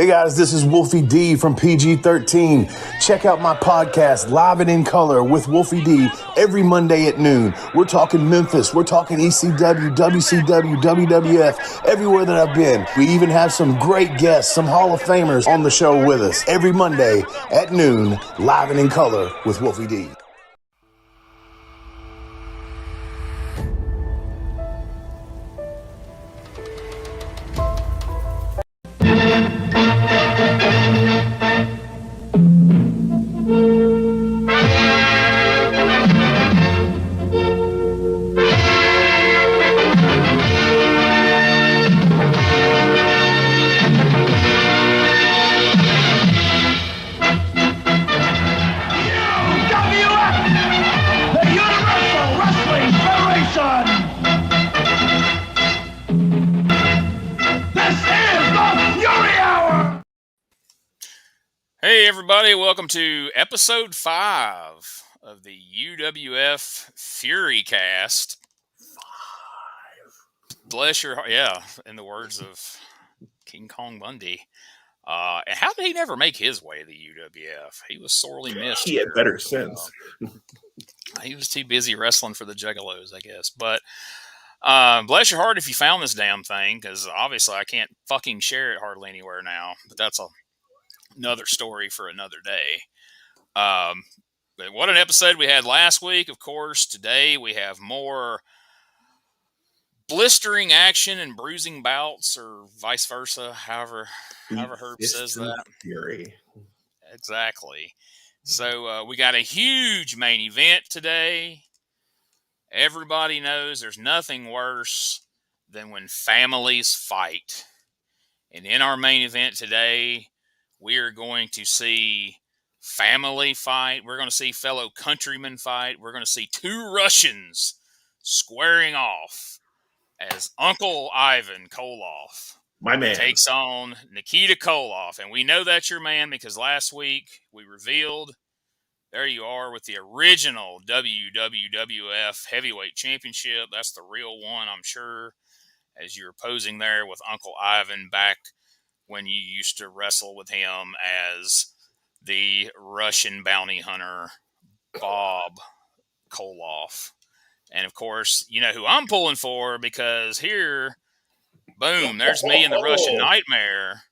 Hey guys, this is Wolfie D from PG-13. Check out my podcast, Live and in Color with Wolfie D, every Monday at noon. We're talking Memphis, we're talking ECW, WCW, WWF, everywhere that I've been. We even have some great guests, some Hall of Famers on the show with us. Every Monday at noon, Live and in Color with Wolfie D. Hey everybody, welcome to episode 5 of the UWF Fury Cast. 5. Bless your heart. Yeah, in the words of King Kong Bundy. And how did he never make his way to the UWF? He was sorely missed. He had better sense. He was too busy wrestling for the Juggalos, I guess. But bless your heart if you found this damn thing, because obviously I can't fucking share it hardly anywhere now. But that's another story for another day. But what an episode we had last week. Of course, today we have more blistering action and bruising bouts, or vice versa, however Herb says that. Fury. Exactly. So we got a huge main event today. Everybody knows there's nothing worse than when families fight. And in our main event today, we are going to see family fight. We're going to see fellow countrymen fight. We're going to see two Russians squaring off as Uncle I-van Koloff, my man, takes on Nikita Koloff. And we know that's your man because last week we revealed, there you are with the original WWF Heavyweight Championship. That's the real one, I'm sure, as you're posing there with Uncle I-van back when you used to wrestle with him as the Russian bounty hunter, Bob Koloff. And, of course, you know who I'm pulling for because here, boom, there's me in the Russian Nightmare,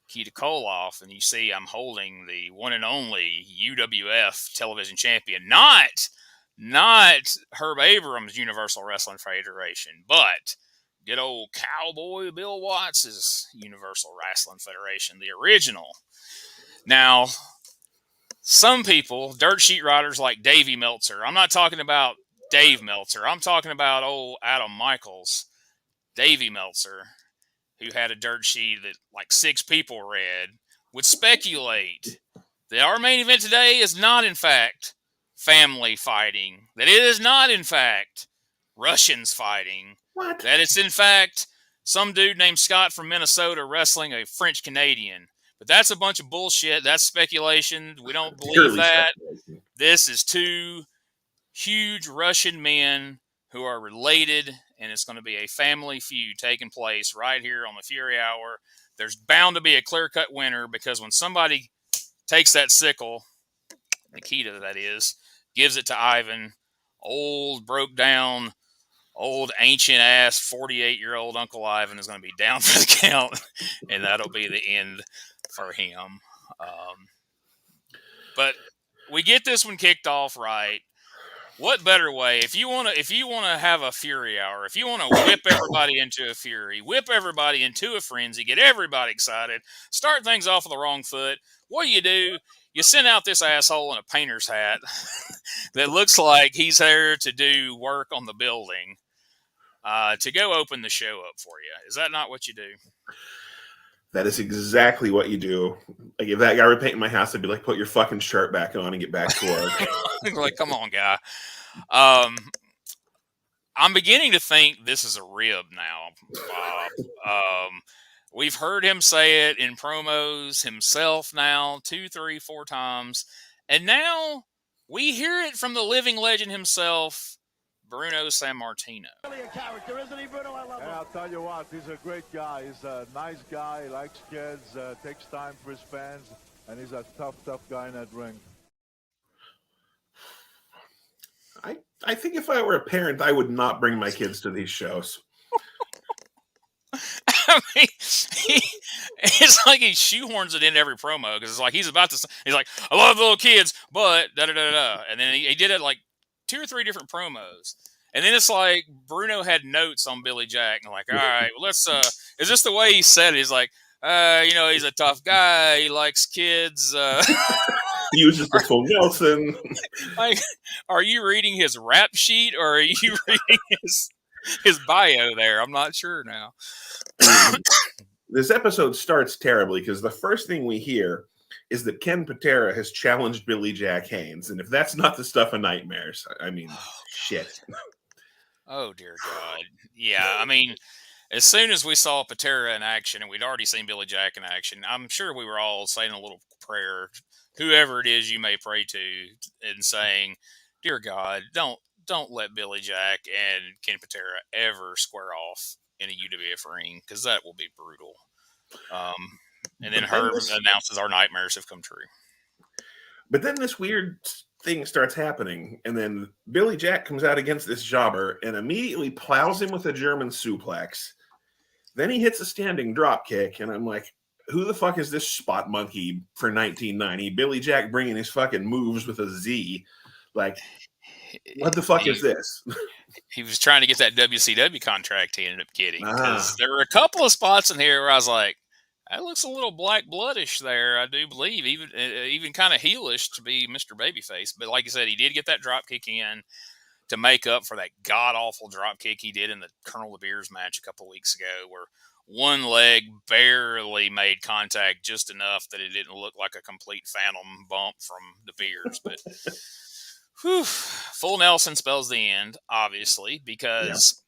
Nikita Koloff, and you see I'm holding the one and only UWF television champion, not Herb Abrams Universal Wrestling Federation, but good old Cowboy Bill Watts' Universal Wrestling Federation, the original. Now, some people, dirt sheet riders like Davey Meltzer, I'm not talking about Dave Meltzer, I'm talking about old Adam Michaels, Davey Meltzer, who had a dirt sheet that like 6 people read, would speculate that our main event today is not, in fact, family fighting, that it is not, in fact, Russians fighting. What? That it's, in fact, some dude named Scott from Minnesota wrestling a French Canadian. But that's a bunch of bullshit. That's speculation. We don't believe that. This is two huge Russian men who are related, and it's going to be a family feud taking place right here on the Fury Hour. There's bound to be a clear-cut winner because when somebody takes that sickle, Nikita that is, gives it to I-van, old, broke down, old ancient-ass 48-year-old Uncle I-van is going to be down for the count, and that'll be the end for him. But we get this one kicked off right. What better way if you want to have a Fury Hour, if you want to whip everybody into a fury, whip everybody into a frenzy, get everybody excited, start things off with the wrong foot? What do? You send out this asshole in a painter's hat that looks like he's there to do work on the building. To go open the show up for you. Is that not what you do? That is exactly what you do. Like if that guy were painting my house, I'd be like, put your fucking shirt back on and get back to work. Like, come on, guy. I'm beginning to think this is a rib now, Bob. We've heard him say it in promos himself now 2, 3, 4 times. And now we hear it from the living legend himself, Bruno Sammartino. Really a character, isn't he, Bruno? I love him. I'll tell you what, he's a great guy. He's a nice guy, he likes kids, takes time for his fans, and he's a tough guy in that ring. I think if I were a parent, I would not bring my kids to these shows. I mean, it's like he shoehorns it into every promo because it's like he's like, I love little kids, but da-da-da-da. And then he did it like 2 or 3 different promos. And then it's like Bruno had notes on Billy Jack. And I'm like, all right, well, let's, is this the way he said it? He's like, he's a tough guy. He likes kids. He uses the full Nelson. Like, are you reading his rap sheet or are you reading his bio there? I'm not sure now. This episode starts terribly because the first thing we hear is that Ken Patera has challenged Billy Jack Haynes. And if that's not the stuff of nightmares, I mean, shit. Oh, dear God. Yeah, I mean, as soon as we saw Patera in action, and we'd already seen Billy Jack in action, I'm sure we were all saying a little prayer, whoever it is you may pray to, and saying, dear God, don't let Billy Jack and Ken Patera ever square off in a UWF ring, because that will be brutal. And then Herb announces our nightmares have come true. But then this weird thing starts happening, and then Billy Jack comes out against this jobber and immediately plows him with a German suplex. Then he hits a standing drop kick, and I'm like, who the fuck is this spot monkey for 1990? Billy Jack bringing his fucking moves with a Z. Like, what the fuck is this? He was trying to get that WCW contract he ended up getting. Because there were a couple of spots in here where I was like, that looks a little black bloodish there, I do believe, even kind of heelish to be Mr. Babyface. But like you said, he did get that drop kick in to make up for that god-awful drop kick he did in the Colonel De Beers match a couple weeks ago, where one leg barely made contact just enough that it didn't look like a complete phantom bump from De Beers. But whew, full Nelson spells the end, obviously, because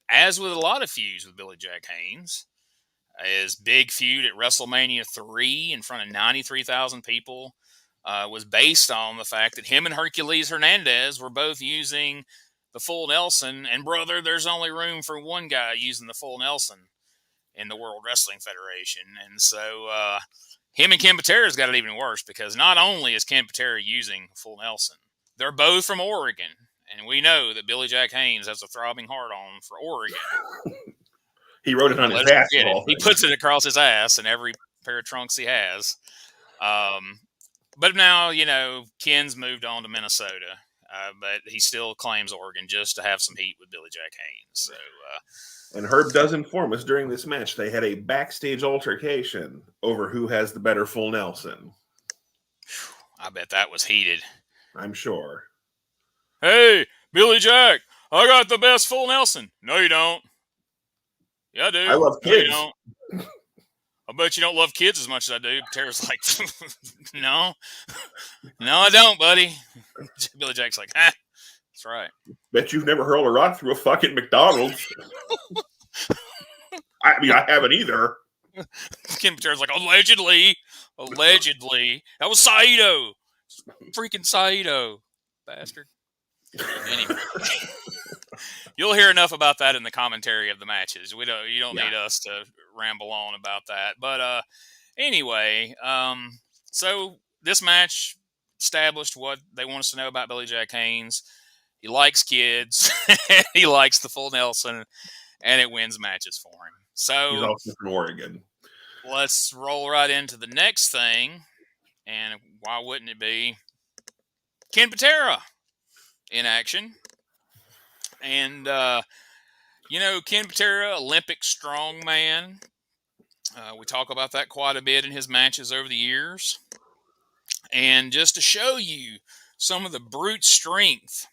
as with a lot of feuds with Billy Jack Haynes, his big feud at WrestleMania 3 in front of 93,000 people was based on the fact that him and Hercules Hernandez were both using the full Nelson. And, brother, there's only room for one guy using the full Nelson in the World Wrestling Federation. And so him and Ken Patera's got it even worse, because not only is Ken Patera using full Nelson, they're both from Oregon. And we know that Billy Jack Haynes has a throbbing heart-on for Oregon. He wrote it on his ass. He puts it across his ass in every pair of trunks he has. But now, Ken's moved on to Minnesota. But he still claims Oregon just to have some heat with Billy Jack Haynes. So, and Herb does inform us during this match they had a backstage altercation over who has the better full Nelson. I bet that was heated. I'm sure. Hey, Billy Jack, I got the best full Nelson. No, you don't. Yeah, I do. I love kids. No, you don't. I bet you don't love kids as much as I do. Tara's like, no, I don't, buddy. Billy Jack's like, that's right. Bet you've never hurled a rock through a fucking McDonald's. I mean, I haven't either. Ken Patera's like, allegedly. That was Saito. Freaking Saito. Bastard. Anyway. You'll hear enough about that in the commentary of the matches. You don't need us to ramble on about that. But anyway, so this match established what they want us to know about Billy Jack Haynes. He likes kids. He likes the full Nelson, and it wins matches for him. So he's also from Oregon. Let's roll right into the next thing. And why wouldn't it be Ken Patera in action? And, Ken Patera, Olympic strongman. We talk about that quite a bit in his matches over the years. And just to show you some of the brute strength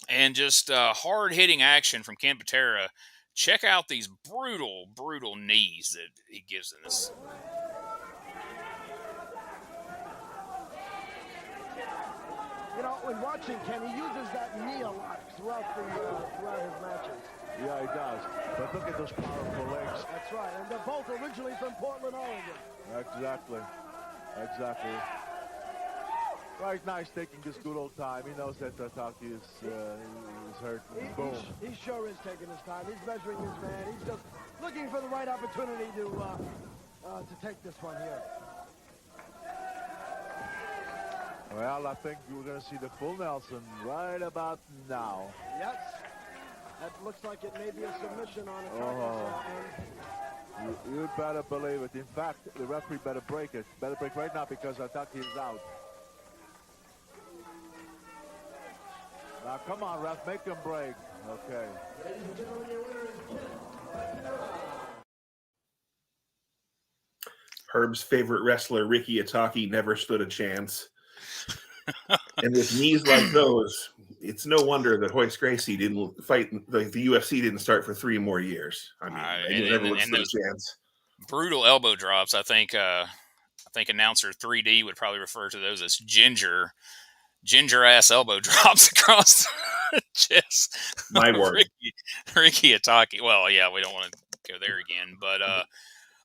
and just hard-hitting action from Ken Patera, check out these brutal, brutal knees that he gives in this. When watching Ken, he uses that knee a lot throughout his matches. Yeah, he does. But look at those powerful legs. That's right. And they're both originally from Portland, Oregon. Exactly. Right now he's taking this good old time. He knows that Taki is hurt. Boom. He sure is taking his time. He's measuring his man. He's just looking for the right opportunity to take this one here. Well, I think we're going to see the full Nelson right about now. Yes. That looks like it may be a submission on a Oh. You better believe it. In fact, the referee better break it. Better break right now because Taki is out. Now, come on, ref, make him break. Okay. Herb's favorite wrestler, Ricky Ataki, never stood a chance. And with knees like those, it's no wonder that Hoist Gracie didn't fight. The UFC didn't start for 3 more years. I mean, he never would stood a chance. Brutal elbow drops. I think announcer 3D would probably refer to those as ginger ass elbow drops across the chest. My word. Ricky Ataki. Well, yeah, we don't want to go there again, but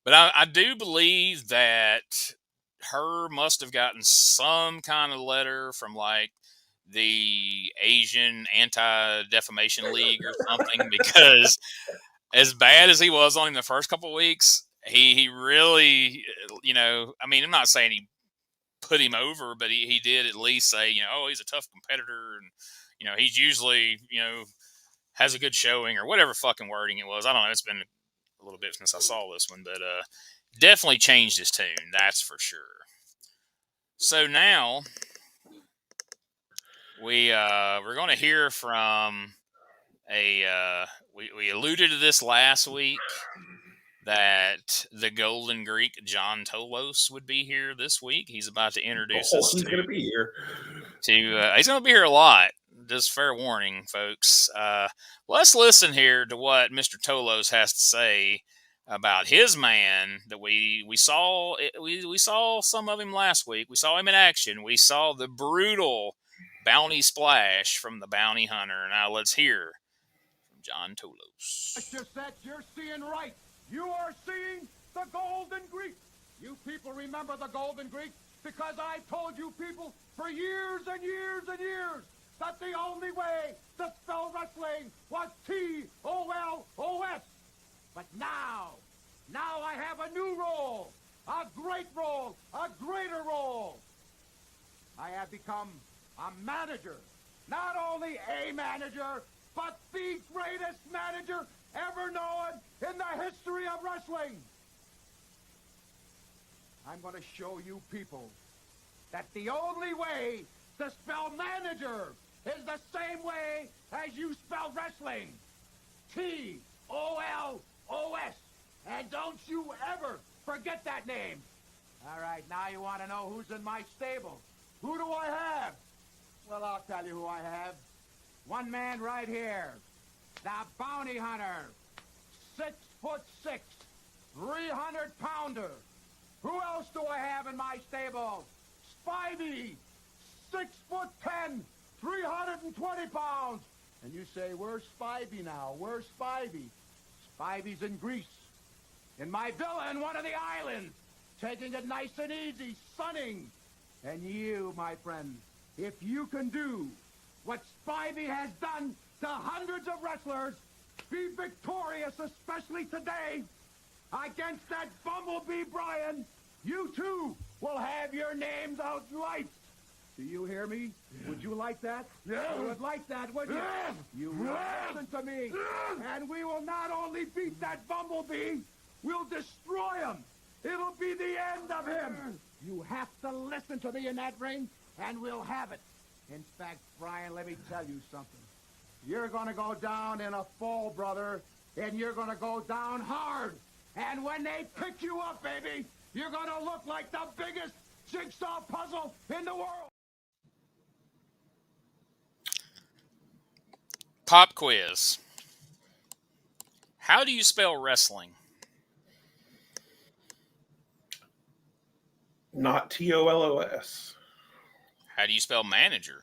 I do believe that Herb must have gotten some kind of letter from like the Asian Anti-Defamation League or something, because as bad as he was on him the first couple of weeks, he really, I mean, I'm not saying he put him over, but he did at least say, oh, he's a tough competitor, and he's usually, has a good showing, or whatever fucking wording it was. I don't know. It's been a little bit since I saw this one, but definitely changed his tune. That's for sure. So now we're going to hear from we alluded to this last week, that the Golden Greek John Tolos would be here this week. He's about to introduce us. He's going to be here. He's going to be here a lot. Just fair warning, folks. Let's listen here to what Mr. Tolos has to say about his man that we saw. We saw some of him last week. We saw him in action. We saw the brutal bounty splash from the bounty hunter. Now let's hear from John Tolos. You're seeing right. You are seeing the Golden Greek. You people remember the Golden Greek because I told you people for years and years and years that the only way to spell wrestling was T-O-L-O-S. But now I have a new role, a great role, a greater role. I have become a manager. Not only a manager, but the greatest manager ever known in the history of wrestling. I'm going to show you people that the only way to spell manager is the same way as you spell wrestling. T-O-L-O-S. And don't you ever forget that name. All right, now you want to know who's in my stable. Who do I have? Well, I'll tell you who I have. One man right here. The bounty hunter. 6'6", 300-pounder. Who else do I have in my stable? Spivey, 6'10", 320 pounds. And you say, where's Spivey now? Where's Spivey? Spivey's in Greece, in my villa in one of the islands, taking it nice and easy, sunning. And you, my friend, if you can do what Spivey has done to hundreds of wrestlers, be victorious, especially today, against that bumblebee Brian, you too will have your names out lights. Do you hear me? Would you like that? Yeah. You would like that, would you? Yeah. You will listen to me. And we will not only beat that bumblebee, we'll destroy him. It'll be the end of him. You have to listen to me in that ring, and we'll have it. In fact, Brian, let me tell you something. You're going to go down in a fall, brother, and you're going to go down hard. And when they pick you up, baby, you're going to look like the biggest jigsaw puzzle in the world. Pop quiz. How do you spell wrestling? Not T-O-L-O-S. How do you spell manager?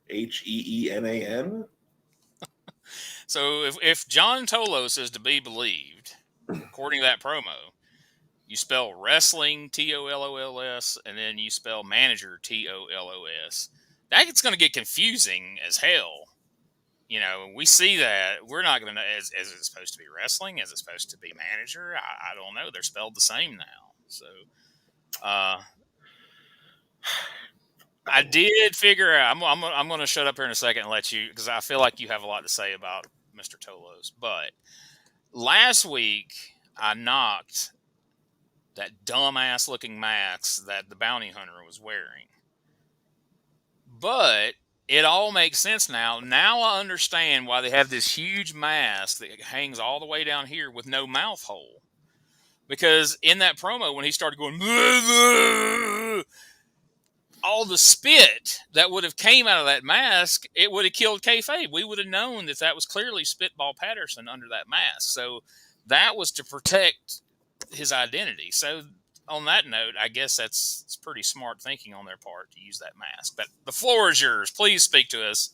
H-E-E-N-A-N. So if John Tolos is to be believed, according to that promo, You spell wrestling, T-O-L-O-L-S, and then you spell manager, T-O-L-O-S. That's going to get confusing as hell. We see that. We're not going to know, is it supposed to be wrestling? Is it supposed to be manager? I don't know. They're spelled the same now. So, I did figure out, I'm going to shut up here in a second and let you, because I feel like you have a lot to say about Mr. Tolos. But last week, I knocked that dumbass looking mask that the bounty hunter was wearing. But it all makes sense now. Now I understand why they have this huge mask that hangs all the way down here with no mouth hole. Because in that promo, when he started going, all the spit that would have came out of that mask, it would have killed kayfabe. We would have known that was clearly Spitball Patterson under that mask. So that was to protect his identity. So on that note, I guess it's pretty smart thinking on their part to use that mask. But the floor is yours. Please speak to us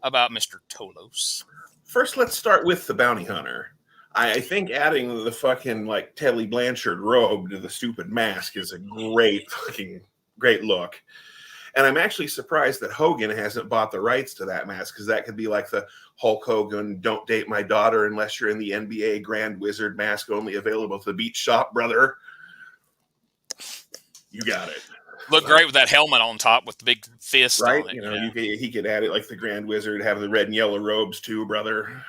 about Mr. Tolos. First, let's start with the bounty hunter. I think adding the fucking Telly Blanchard robe to the stupid mask is a great look. And I'm actually surprised that Hogan hasn't bought the rights to that mask, because that could be like the Hulk Hogan, don't date my daughter unless you're in the NBA Grand Wizard mask, only available at the beach shop, brother. You got it. Look great with that helmet on top with the big fist right? on it. He could add it like the Grand Wizard, have the red and yellow robes too, brother.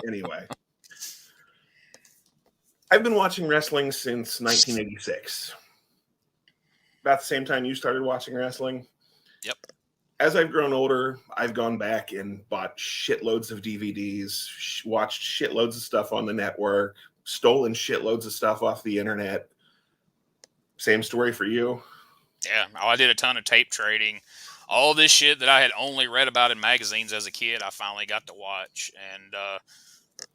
Anyway. I've been watching wrestling since 1986. About the same time you started watching wrestling. Yep. As I've grown older, I've gone back and bought shitloads of DVDs, watched shitloads of stuff on the network, stolen shitloads of stuff off the internet. Same story for you? Yeah. I did a ton of tape trading. All this shit that I had only read about in magazines as a kid, I finally got to watch. And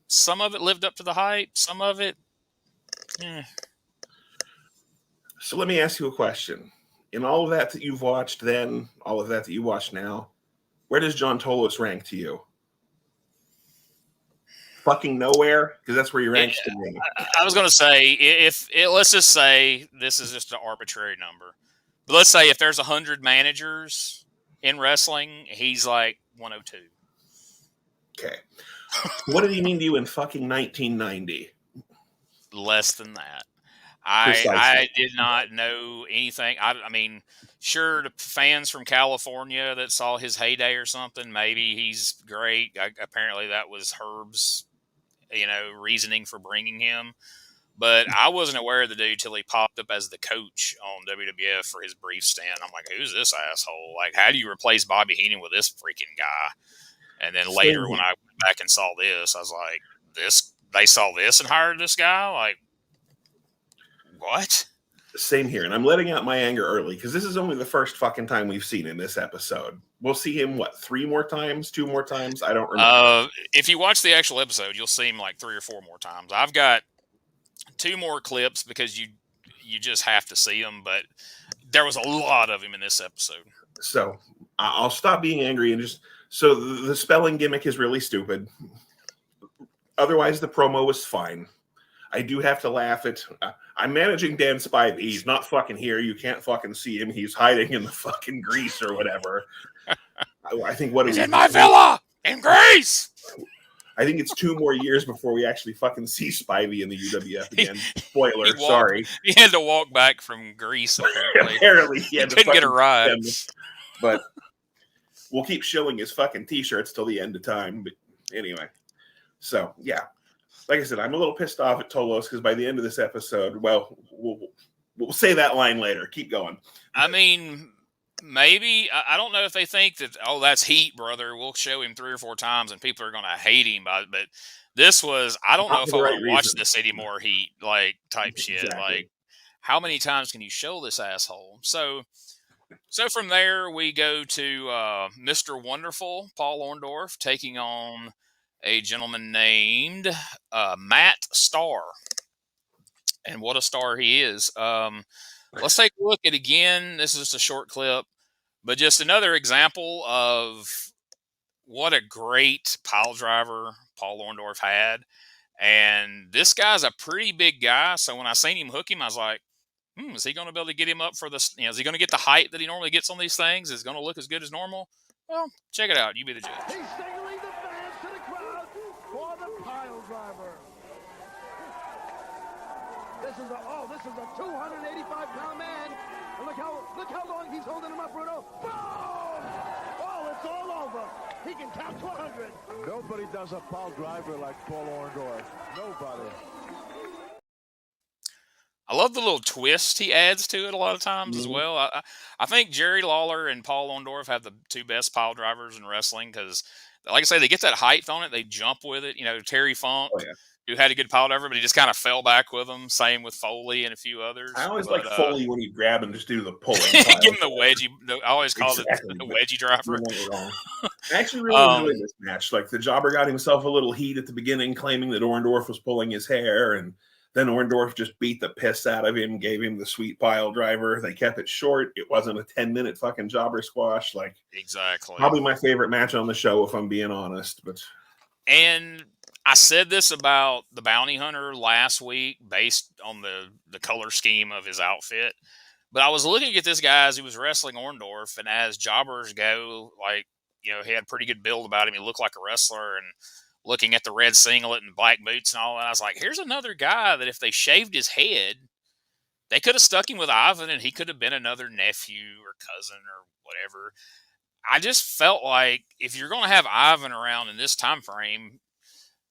some of it lived up to the hype. Some of it, So let me ask you a question. In all of that you've watched then, all of that you watch now, where does John Tolos rank to you? Fucking nowhere? Because that's where he ranks to me. I was going to say, let's just say this is just an arbitrary number. But let's say if there's 100 managers in wrestling, he's like 102. Okay. What did he mean to you in fucking 1990? Less than that. I did not know anything. I mean, sure, the fans from California that saw his heyday or something, maybe he's great. Apparently that was Herb's, reasoning for bringing him. But I wasn't aware of the dude till he popped up as the coach on WWF for his brief stint. I'm like, who's this asshole? Like, how do you replace Bobby Heenan with this freaking guy? And then later when I went back and saw this, I was like, they saw this and hired this guy? Like, what? Same here. And I'm letting out my anger early because this is only the first fucking time we've seen in this episode. We'll see him, 3 more times? 2 more times? I don't remember. If you watch the actual episode, you'll see him like 3 or 4 more times. I've got 2 more clips because you just have to see them, but there was a lot of him in this episode. So I'll stop being angry and just... So the spelling gimmick is really stupid. Otherwise, the promo was fine. I do have to laugh at... I'm managing Dan Spivey. He's not fucking here. You can't fucking see him. He's hiding in the fucking Greece or whatever. I think He's in my villa in Greece. I think it's 2 more years before we actually fucking see Spivey in the UWF again. Spoiler, sorry. He had to walk back from Greece, apparently. Apparently, he couldn't get a ride. But we'll keep shilling his fucking T-shirts till the end of time. But anyway, so, yeah. Like I said, I'm a little pissed off at Tolos because by the end of this episode, well, we'll say that line later. Keep going. I mean, maybe. I don't know if they think that, that's heat, brother. We'll show him 3 or 4 times and people are going to hate him. But this was, I don't know if I want to watch this anymore, heat, type shit. Exactly. Like, how many times can you show this asshole? So from there, we go to Mr. Wonderful, Paul Orndorff, taking on a gentleman named Matt Starr. And what a star he is. Let's take a look at again. This is just a short clip, but just another example of what a great pile driver Paul Orndorff had. And this guy's a pretty big guy. So when I seen him hook him, I was like, is he going to be able to get him up for this? Is he going to get the height that he normally gets on these things? Is it going to look as good as normal? Well, check it out. You be the judge. He's signaling the fans to the crowd for the pile driver. This is a 285-pound man. And look how long he's holding him up, Bruno. Boom! Oh, it's all over. He can count to 100. Nobody does a pile driver like Paul Orndorff. Nobody. I love the little twist he adds to it a lot of times as well. I think Jerry Lawler and Paul Orndorff have the two best pile drivers in wrestling because, like I say, they get that height on it. They jump with it. Terry Funk, who had a good pile driver, but he just kind of fell back with them. Same with Foley and a few others. I always like Foley when you grab and just do the pulling. Give him the wedgie. I always call it the wedgie driver. I actually really enjoyed this match. Like, the jobber got himself a little heat at the beginning, claiming that Orndorff was pulling his hair, and then Orndorff just beat the piss out of him, gave him the sweet pile driver. They kept it short. It wasn't a 10-minute fucking jobber squash. Like, exactly. Probably my favorite match on the show, if I'm being honest. And I said this about the Bounty Hunter last week based on the color scheme of his outfit. But I was looking at this guy as he was wrestling Orndorff, and as jobbers go, like, he had a pretty good build about him. He looked like a wrestler, and looking at the red singlet and black boots and all that, I was like, here's another guy that if they shaved his head, they could have stuck him with I-van and he could have been another nephew or cousin or whatever. I just felt like if you're going to have I-van around in this time frame,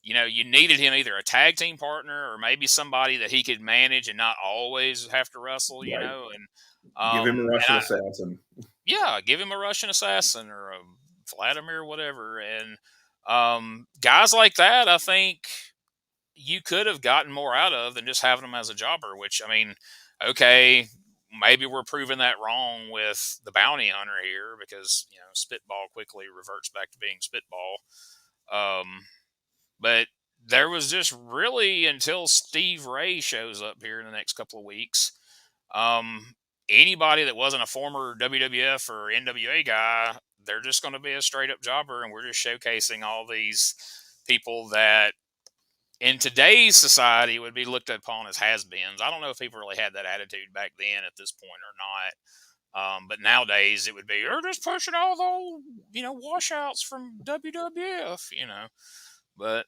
you needed him either a tag team partner or maybe somebody that he could manage and not always have to wrestle, and give him a Russian assassin. Yeah, give him a Russian assassin or a Vladimir, whatever. And guys like that, I think you could have gotten more out of than just having them as a jobber, which, okay, maybe we're proving that wrong with the Bounty Hunter here because, Spitball quickly reverts back to being Spitball. But there was just really, until Steve Ray shows up here in the next couple of weeks, anybody that wasn't a former WWF or NWA guy, they're just going to be a straight-up jobber, and we're just showcasing all these people that in today's society would be looked upon as has-beens. I don't know if people really had that attitude back then at this point or not. But nowadays it would be, you're just pushing all the, washouts from WWF, But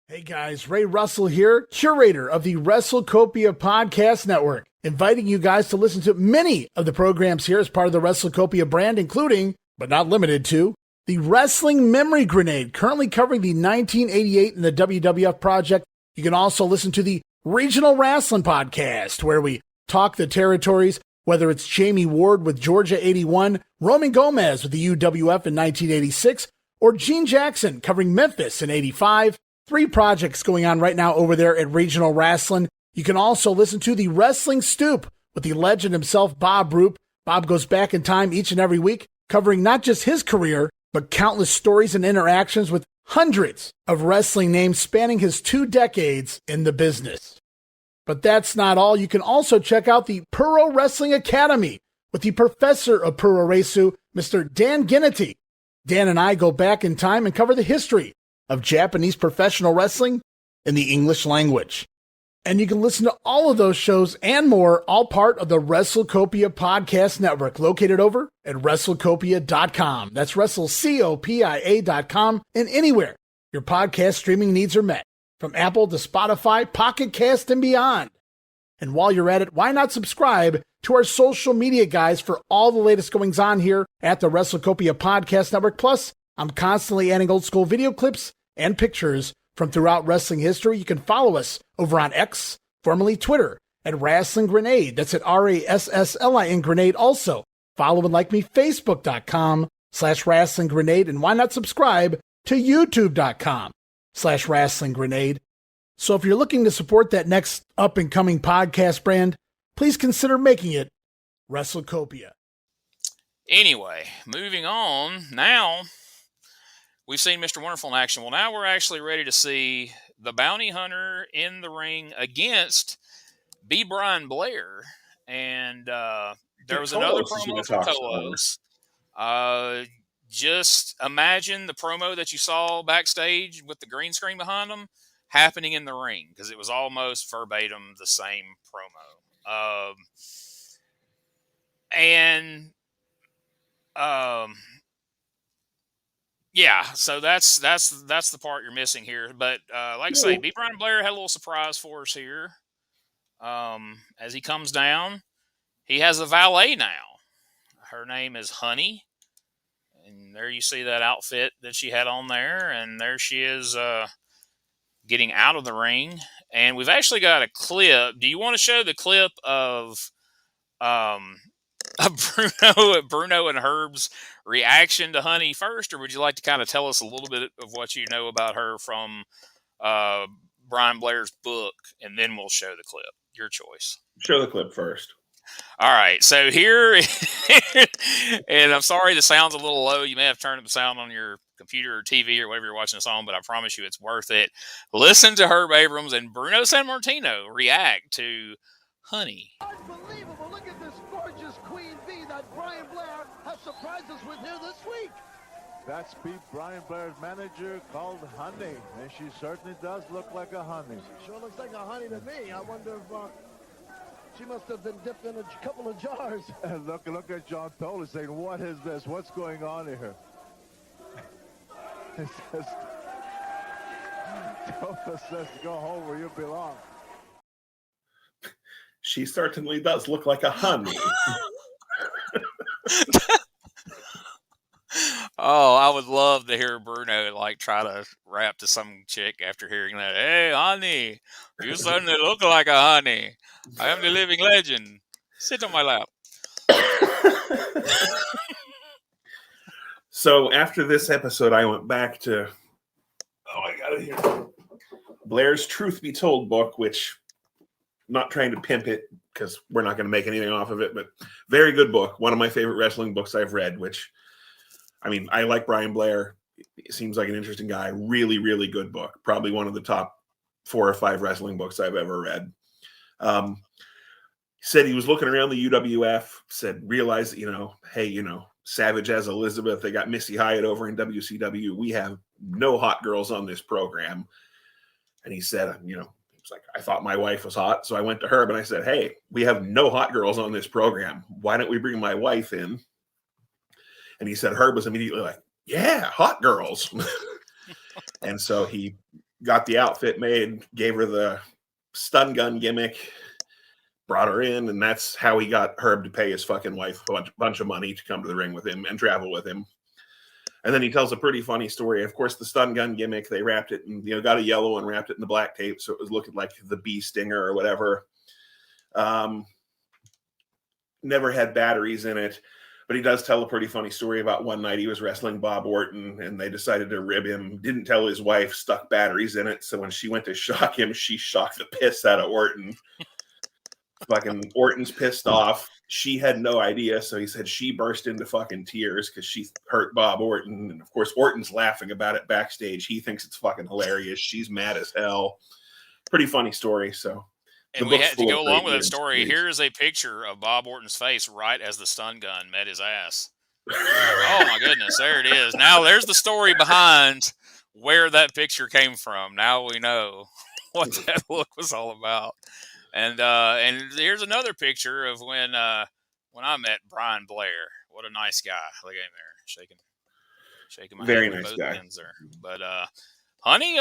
hey guys, Ray Russell here, curator of the WrestleCopia Podcast Network, inviting you guys to listen to many of the programs here as part of the WrestleCopia brand, including, but not limited to, the Wrestling Memory Grenade, currently covering the 1988 and the WWF project. You can also listen to the Regional Wrestling Podcast, where we talk the territories, whether it's Jamie Ward with Georgia 81, Roman Gomez with the UWF in 1986, or Gene Jackson covering Memphis in 85. 3 projects going on right now over there at Regional Wrestling. You can also listen to the Wrestling Stoop with the legend himself, Bob Roop. Bob goes back in time each and every week, covering not just his career, but countless stories and interactions with hundreds of wrestling names spanning his 2 decades in the business. But that's not all. You can also check out the Puro Wrestling Academy with the professor of Puro Resu, Mr. Dan Ginnity. Dan and I go back in time and cover the history of Japanese professional wrestling in the English language. And you can listen to all of those shows and more, all part of the WrestleCopia Podcast Network, located over at WrestleCopia.com. That's WrestleCopia.com, and anywhere your podcast streaming needs are met, from Apple to Spotify, Pocket Cast, and beyond. And while you're at it, why not subscribe to our social media guys for all the latest goings on here at the WrestleCopia Podcast Network. Plus, I'm constantly adding old school video clips and pictures from throughout wrestling history. You can follow us over on X, formerly Twitter, at Wrestling Grenade. That's at RASSLIN Grenade. Also, follow and like me, Facebook.com/Wrestling Grenade. And why not subscribe to YouTube.com/Wrestling Grenade. So if you're looking to support that next up and coming podcast brand, please consider making it WrestleCopia. Anyway, moving on. Now, we've seen Mr. Wonderful in action. Well, now we're actually ready to see the Bounty Hunter in the ring against B. Brian Blair. And there was another promo from Tolos. Just imagine the promo that you saw backstage with the green screen behind them. happening in the ring, because it was almost verbatim the same promo. Yeah, so that's the part you're missing here. But like I say, B. Brian Blair had a little surprise for us here. As he comes down, he has a valet now. Her name is Honey. And there you see that outfit that she had on there. And there she is getting out of the ring. And we've actually got a clip. Do you want to show the clip of Bruno and Herb's reaction to Honey first? Or would you like to kind of tell us a little bit of what you know about her from Brian Blair's book? And then we'll show the clip. Your choice. Show the clip first. All right, so here, and I'm sorry the sound's a little low. You may have turned the sound on your computer or TV or whatever you're watching this on, but I promise you it's worth it. Listen to Herb Abrams and Bruno Sammartino react to Honey. Unbelievable. Look at this gorgeous queen bee that Brian Blair has surprised us with here this week. That's Pete Brian Blair's manager called Honey, and she certainly does look like a honey. She sure looks like a honey to me. I wonder if she must have been dipped in a couple of jars. And look at John Tolos saying, what is this? What's going on here? It says, Tolos says, go home where you belong. She certainly does look like a honey. Oh, I would love to hear Bruno like try to rap to some chick after hearing that. Hey, honey, you certainly look like a honey. I am the living legend. Sit on my lap. So after this episode, I went back to, I got it here, Blair's Truth Be Told book, which I'm not trying to pimp it because we're not going to make anything off of it, but very good book. One of my favorite wrestling books I've read, which, I mean, I like Brian Blair. He seems like an interesting guy. Really, really good book. Probably one of the top 4 or 5 wrestling books I've ever read. He said he was looking around the UWF, realized, hey, Savage as Elizabeth, they got Missy Hyatt over in WCW. We have no hot girls on this program. And he said, he was like, I thought my wife was hot. So I went to Herb and I said, hey, we have no hot girls on this program. Why don't we bring my wife in? And he said Herb was immediately like, yeah, hot girls. And so he got the outfit made, gave her the stun gun gimmick, brought her in, and that's how he got Herb to pay his fucking wife a bunch of money to come to the ring with him and travel with him. And then he tells a pretty funny story. Of course, the stun gun gimmick, they wrapped it and got a yellow and wrapped it in the black tape, so it was looking like the bee stinger or whatever. Never had batteries in it. But he does tell a pretty funny story about one night he was wrestling Bob Orton and they decided to rib him. Didn't tell his wife, stuck batteries in it. So when she went to shock him, she shocked the piss out of Orton. Fucking Orton's pissed off. She had no idea. So he said she burst into fucking tears because she hurt Bob Orton. And of course, Orton's laughing about it backstage. He thinks it's fucking hilarious. She's mad as hell. Pretty funny story. So. And we had to go along with that story. Here is a picture of Bob Orton's face right as the stun gun met his ass. Oh, my goodness. There it is. Now, there's the story behind where that picture came from. Now we know what that look was all about. And here's another picture of when I met Brian Blair. What a nice guy. Look at him there. Shaking my Very hand with nice both guy. hands there. But, honey,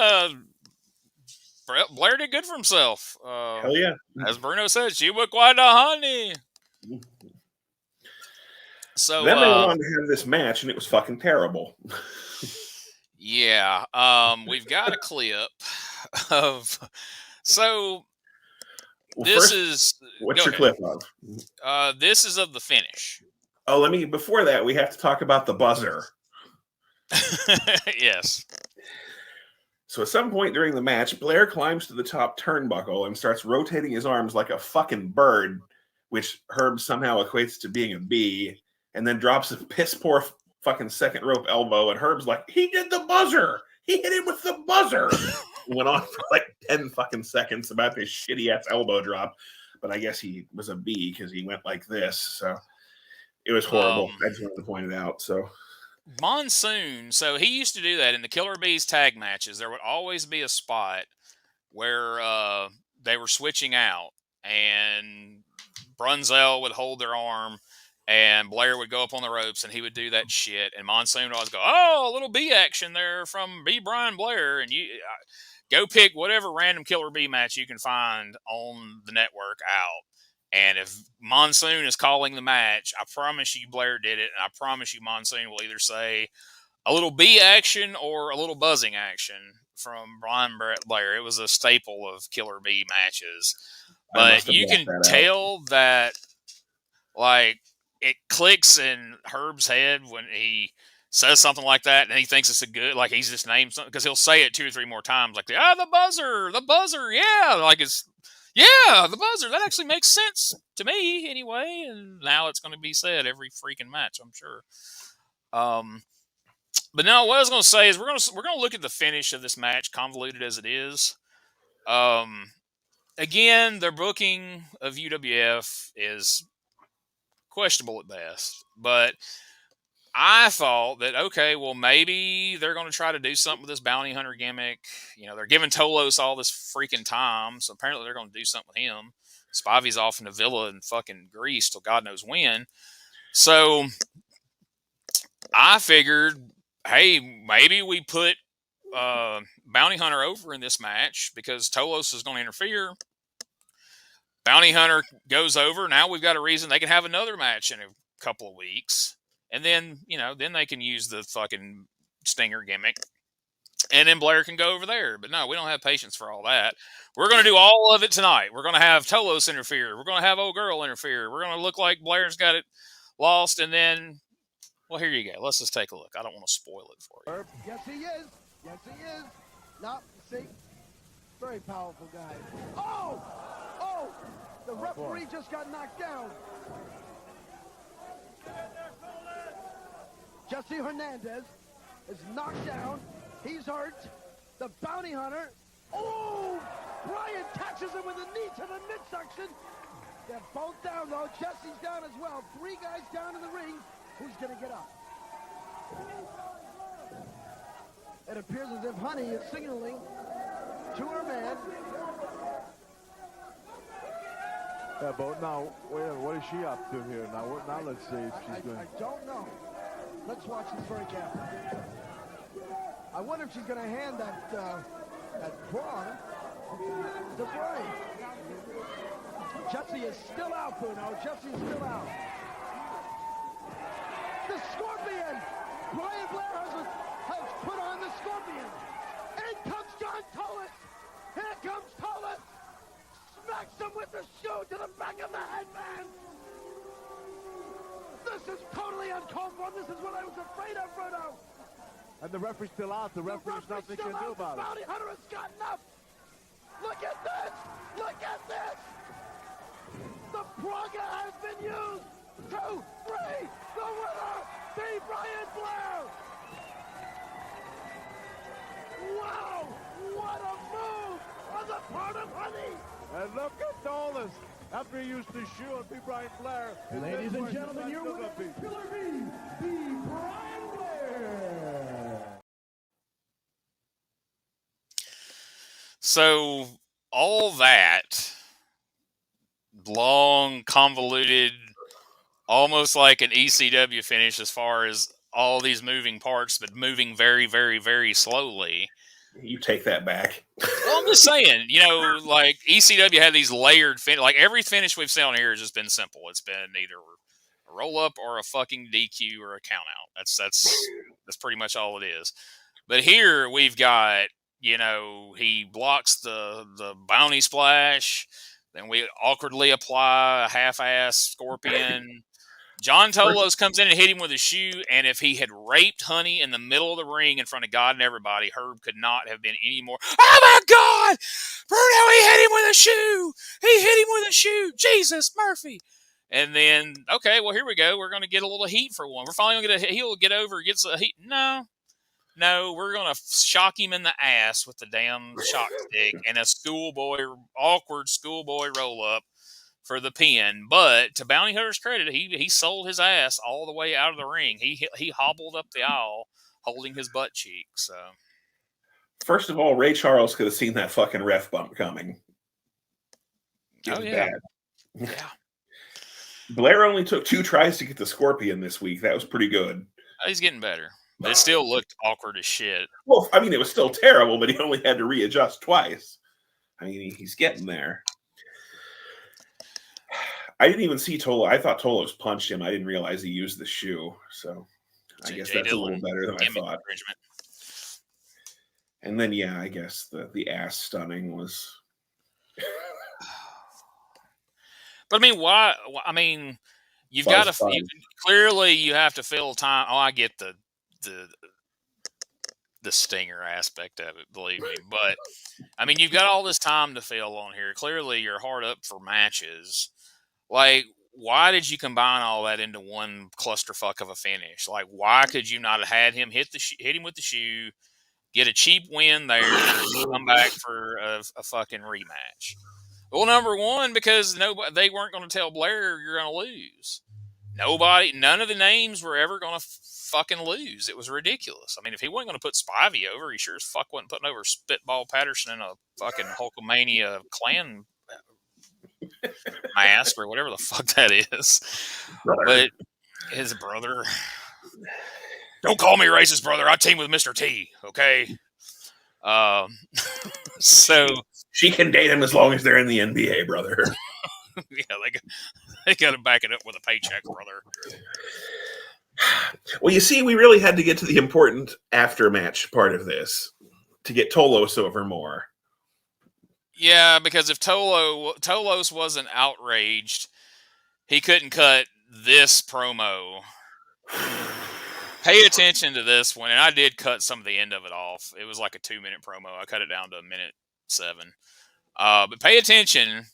Blair did good for himself. Hell yeah. As Bruno said, she was quite a honey. So then they wanted to have this match, and it was fucking terrible. Yeah. We've got a clip of. So Well, this first, is. what's your clip of? This is of the finish. Oh, before that, we have to talk about the buzzer. Yes. So at some point during the match, Blair climbs to the top turnbuckle and starts rotating his arms like a fucking bird, which Herb somehow equates to being a bee, and then drops a piss poor fucking second rope elbow. And Herb's like, he did the buzzer. He hit him with the buzzer. Went on for like 10 fucking seconds about this shitty ass elbow drop. But I guess he was a bee because he went like this. So it was horrible. I just wanted to point it out. So. Monsoon. So he used to do that in the Killer Bees tag matches. There would always be a spot where they were switching out, and Brunzell would hold their arm, and Blair would go up on the ropes, and he would do that shit, and Monsoon would always go, "Oh, a little B action there from B. Brian Blair," and you go pick whatever random Killer B match you can find on the network out. And if Monsoon is calling the match, I promise you Blair did it, and I promise you Monsoon will either say a little B action or a little buzzing action from Brian Blair. It was a staple of Killer B matches. But you can tell that, like, it clicks in Herb's head when he says something like that, and he thinks it's a good, like, he's just named something, because he'll say it 2 or 3 more times, like, the buzzer, yeah, like, it's, yeah, the buzzer, that actually makes sense to me, anyway, and now it's going to be said every freaking match, I'm sure. But no, what I was going to say is we're going to look at the finish of this match, convoluted as it is. Again, their booking of UWF is questionable at best, but I thought that, okay, well, maybe they're going to try to do something with this bounty hunter gimmick. You know, they're giving Tolos all this freaking time, so apparently they're going to do something with him. Spivey's off in the villa in fucking Greece till God knows when. So I figured, hey, maybe we put bounty hunter over in this match because Tolos is going to interfere. Bounty hunter goes over. Now we've got a reason they can have another match in a couple of weeks. And then, you know, then they can use the fucking stinger gimmick. And then Blair can go over there. But no, we don't have patience for all that. We're going to do all of it tonight. We're going to have Tolos interfere. We're going to have old girl interfere. We're going to look like Blair's got it lost. And then, well, here you go. Let's just take a look. I don't want to spoil it for you. Yes, he is. Yes, he is. No, see? Very powerful guy. Oh! Oh! The referee just got knocked down. Jesse Hernandez is knocked down. He's hurt. The bounty hunter. Oh! Brian catches him with a knee to the midsection. They're both down, though. Jesse's down as well. 3 guys down in the ring. Who's going to get up? It appears as if Honey is signaling to her man. Yeah, but now, what is she up to here? Now let's see if she's going. I don't know. Let's watch this very carefully. I wonder if she's going to hand that prong to Brian. Jesse is still out, Bruno. Jesse's still out. The Scorpion! Brian Blair has put on the Scorpion. In comes John Tolos. Here comes Tolos. Smacks him with the shoe to the back of the head, man. This is totally uncalled for. This is what I was afraid of, Bruno. And the referee's still out. The referee's nothing can do about it. Bounty Hunter has gotten up. Look at this. Look at this. The Praga has been used. 2, 3. The winner, B. Brian Blair. Wow. What a move on the part of Honey. And look at Tolos. After he used the shoe on B. Brian Blair. Ladies and gentlemen, your winner, Killer B. B. Brian Blair. So all that long, convoluted, almost like an ECW finish as far as all these moving parts, but moving very, very, very slowly. You take that back. Well, I'm just saying, you know, like ECW had these layered like every finish we've seen on here has just been simple. It's been either a roll up or a fucking DQ or a count out. That's pretty much all it is. But here we've got, you know, he blocks the bounty splash. Then we awkwardly apply a half-ass Scorpion. John Tolos comes in and hit him with a shoe, and if he had raped Honey in the middle of the ring in front of God and everybody, Herb could not have been any more. Oh, my God! Bruno, he hit him with a shoe! He hit him with a shoe! Jesus, Murphy! And then, okay, well, here we go. We're going to get a little heat for one. We're finally going to get he'll get over, gets a heat. No, we're going to shock him in the ass with the damn shock stick and a awkward schoolboy roll-up for the pin. But to Bounty Hunter's credit, he sold his ass all the way out of the ring. He hobbled up the aisle holding his butt cheek. So First of all, Ray Charles could have seen that fucking ref bump coming. It was bad. Yeah. Blair only took 2 tries to get the Scorpion this week. That was pretty good. He's getting better. But it still looked awkward as shit. Well, I mean, it was still terrible, but he only had to readjust twice. I mean, he's getting there. I didn't even see Tolos. I thought Tolos punched him. I didn't realize he used the shoe. So I guess that's a little better than I thought. And then, yeah, I guess the ass stunning was. But I mean, why? I mean, you've got to clearly you have to fill time. Oh, I get the stinger aspect of it, believe me. But I mean, you've got all this time to fill on here. Clearly, you're hard up for matches. Like, why did you combine all that into one clusterfuck of a finish? Like, why could you not have had him hit him with the shoe, get a cheap win there, and come back for a fucking rematch? Well, number one, because they weren't going to tell Blair you're going to lose. None of the names were ever going to fucking lose. It was ridiculous. I mean, if he wasn't going to put Spivey over, he sure as fuck wasn't putting over Spitball Patterson in a fucking Hulkamania clan mask or whatever the fuck that is. Brother. But his brother. Don't call me racist, brother. I team with Mr. T, okay? So she can date him as long as they're in the NBA, brother. Yeah, they got to back it up with a paycheck, brother. Well, you see, we really had to get to the important after-match part of this to get Tolos over more. Yeah, because if Tolos wasn't outraged, he couldn't cut this promo. Pay attention to this one, and I did cut some of the end of it off. It was like a 2-minute promo. I cut it down to 1:07. But pay attention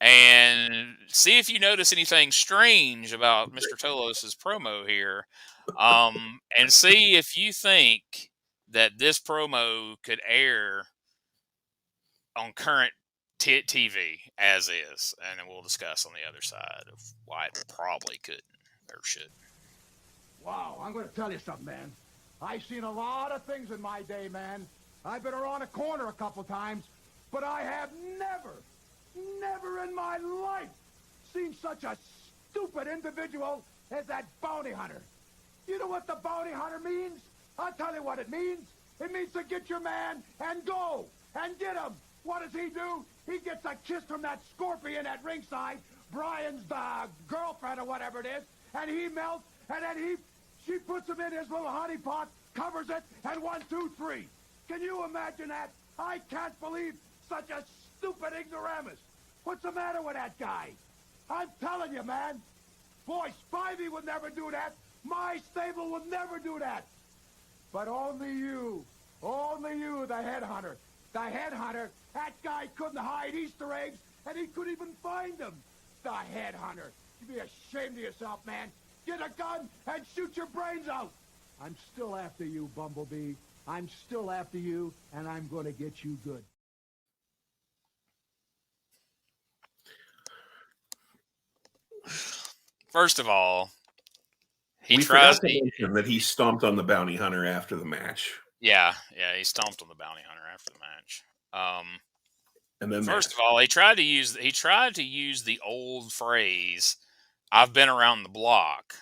and see if you notice anything strange about Mr. Tolos' promo here, and see if you think that this promo could air on current TV as is, and then we'll discuss on the other side of why it probably couldn't or shouldn't. Wow, I'm going to tell you something, man. I've seen a lot of things in my day, man. I've been around a corner a couple times, but I have never in my life seen such a stupid individual as that bounty hunter. You know what the bounty hunter means? I'll tell you what it means. It means to get your man and go and get him. What does he do? He gets a kiss from that Scorpion at ringside, Brian's girlfriend or whatever it is, and he melts, and then she puts him in his little honey pot, covers it, and 1, 2, 3. Can you imagine that? I can't believe such a stupid ignoramus. What's the matter with that guy? I'm telling you, man. Boy, Spivey would never do that. My stable would never do that. But only you, the headhunter. The headhunter, that guy couldn't hide Easter eggs, and he couldn't even find them. The headhunter. You be ashamed of yourself, man. Get a gun and shoot your brains out. I'm still after you, Bumblebee. I'm still after you, and I'm going to get you good. First of all, we tries to mention that he stomped on the bounty hunter after the match. Yeah, he stomped on the bounty hunter after the match. And then first of all, he tried to use the old phrase, "I've been around the block,"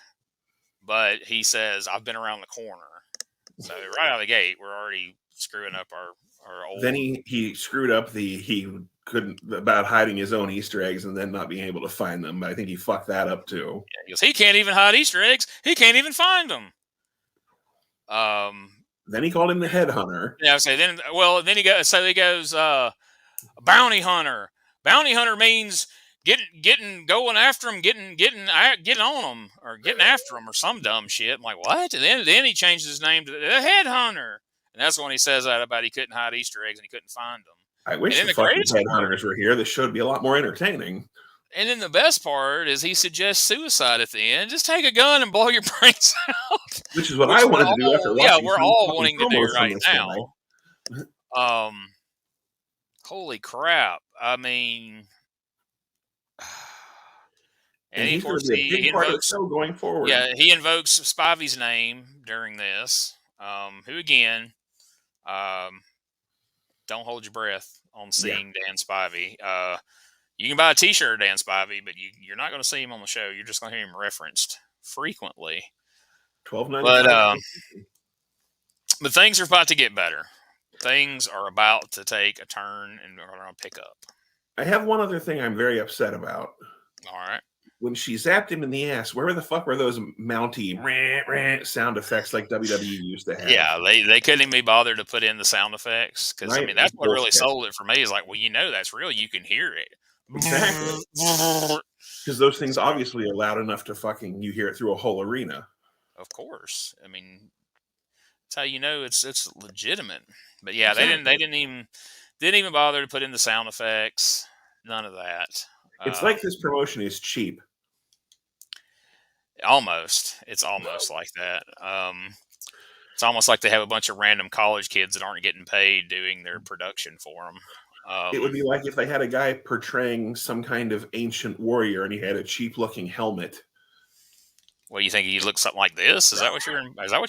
but he says, "I've been around the corner." So right out of the gate, we're already screwing up our old. Then he screwed up he couldn't about hiding his own Easter eggs and then not being able to find them. But I think he fucked that up too. Yeah, he goes, he can't even hide Easter eggs. He can't even find them. Then he called him the headhunter. Yeah, then he goes, bounty hunter. Bounty hunter means going after him, getting on them or getting after them or some dumb shit. I'm like, what? And then he changes his name to the headhunter, and that's when he says that about he couldn't hide Easter eggs and he couldn't find them. I wish the fucking headhunters were here. This should be a lot more entertaining. And then the best part is he suggests suicide at the end. Just take a gun and blow your brains out. Which is what I wanted to do after watching. Yeah, we're all wanting to do right now. Holy crap. I mean, and he's going to be a big part of the show going forward. Yeah, he invokes Spivey's name during this, who again, don't hold your breath on seeing Dan Spivey. You can buy a T-shirt of Dan Spivey, but you're not going to see him on the show. You're just going to hear him referenced frequently. $12.95. But things are about to get better. Things are about to take a turn and are going to pick up. I have one other thing I'm very upset about. All right. When she zapped him in the ass, where the fuck were those mounty sound effects like WWE used to have? Yeah, they couldn't even be bothered to put in the sound effects because Right. I mean that's what really sold it for me. Is like, well, that's real. You can hear it. Exactly. Because those things obviously are loud enough to fucking you hear it through a whole arena. Of course. I mean, that's how you know it's legitimate. But yeah, exactly. they didn't even bother to put in the sound effects. None of that. It's like this promotion is cheap. Almost. It's almost like that. It's almost like they have a bunch of random college kids that aren't getting paid doing their production for them. It would be like if they had a guy portraying some kind of ancient warrior and he had a cheap-looking helmet. Well, you think he looks something like this? Is that what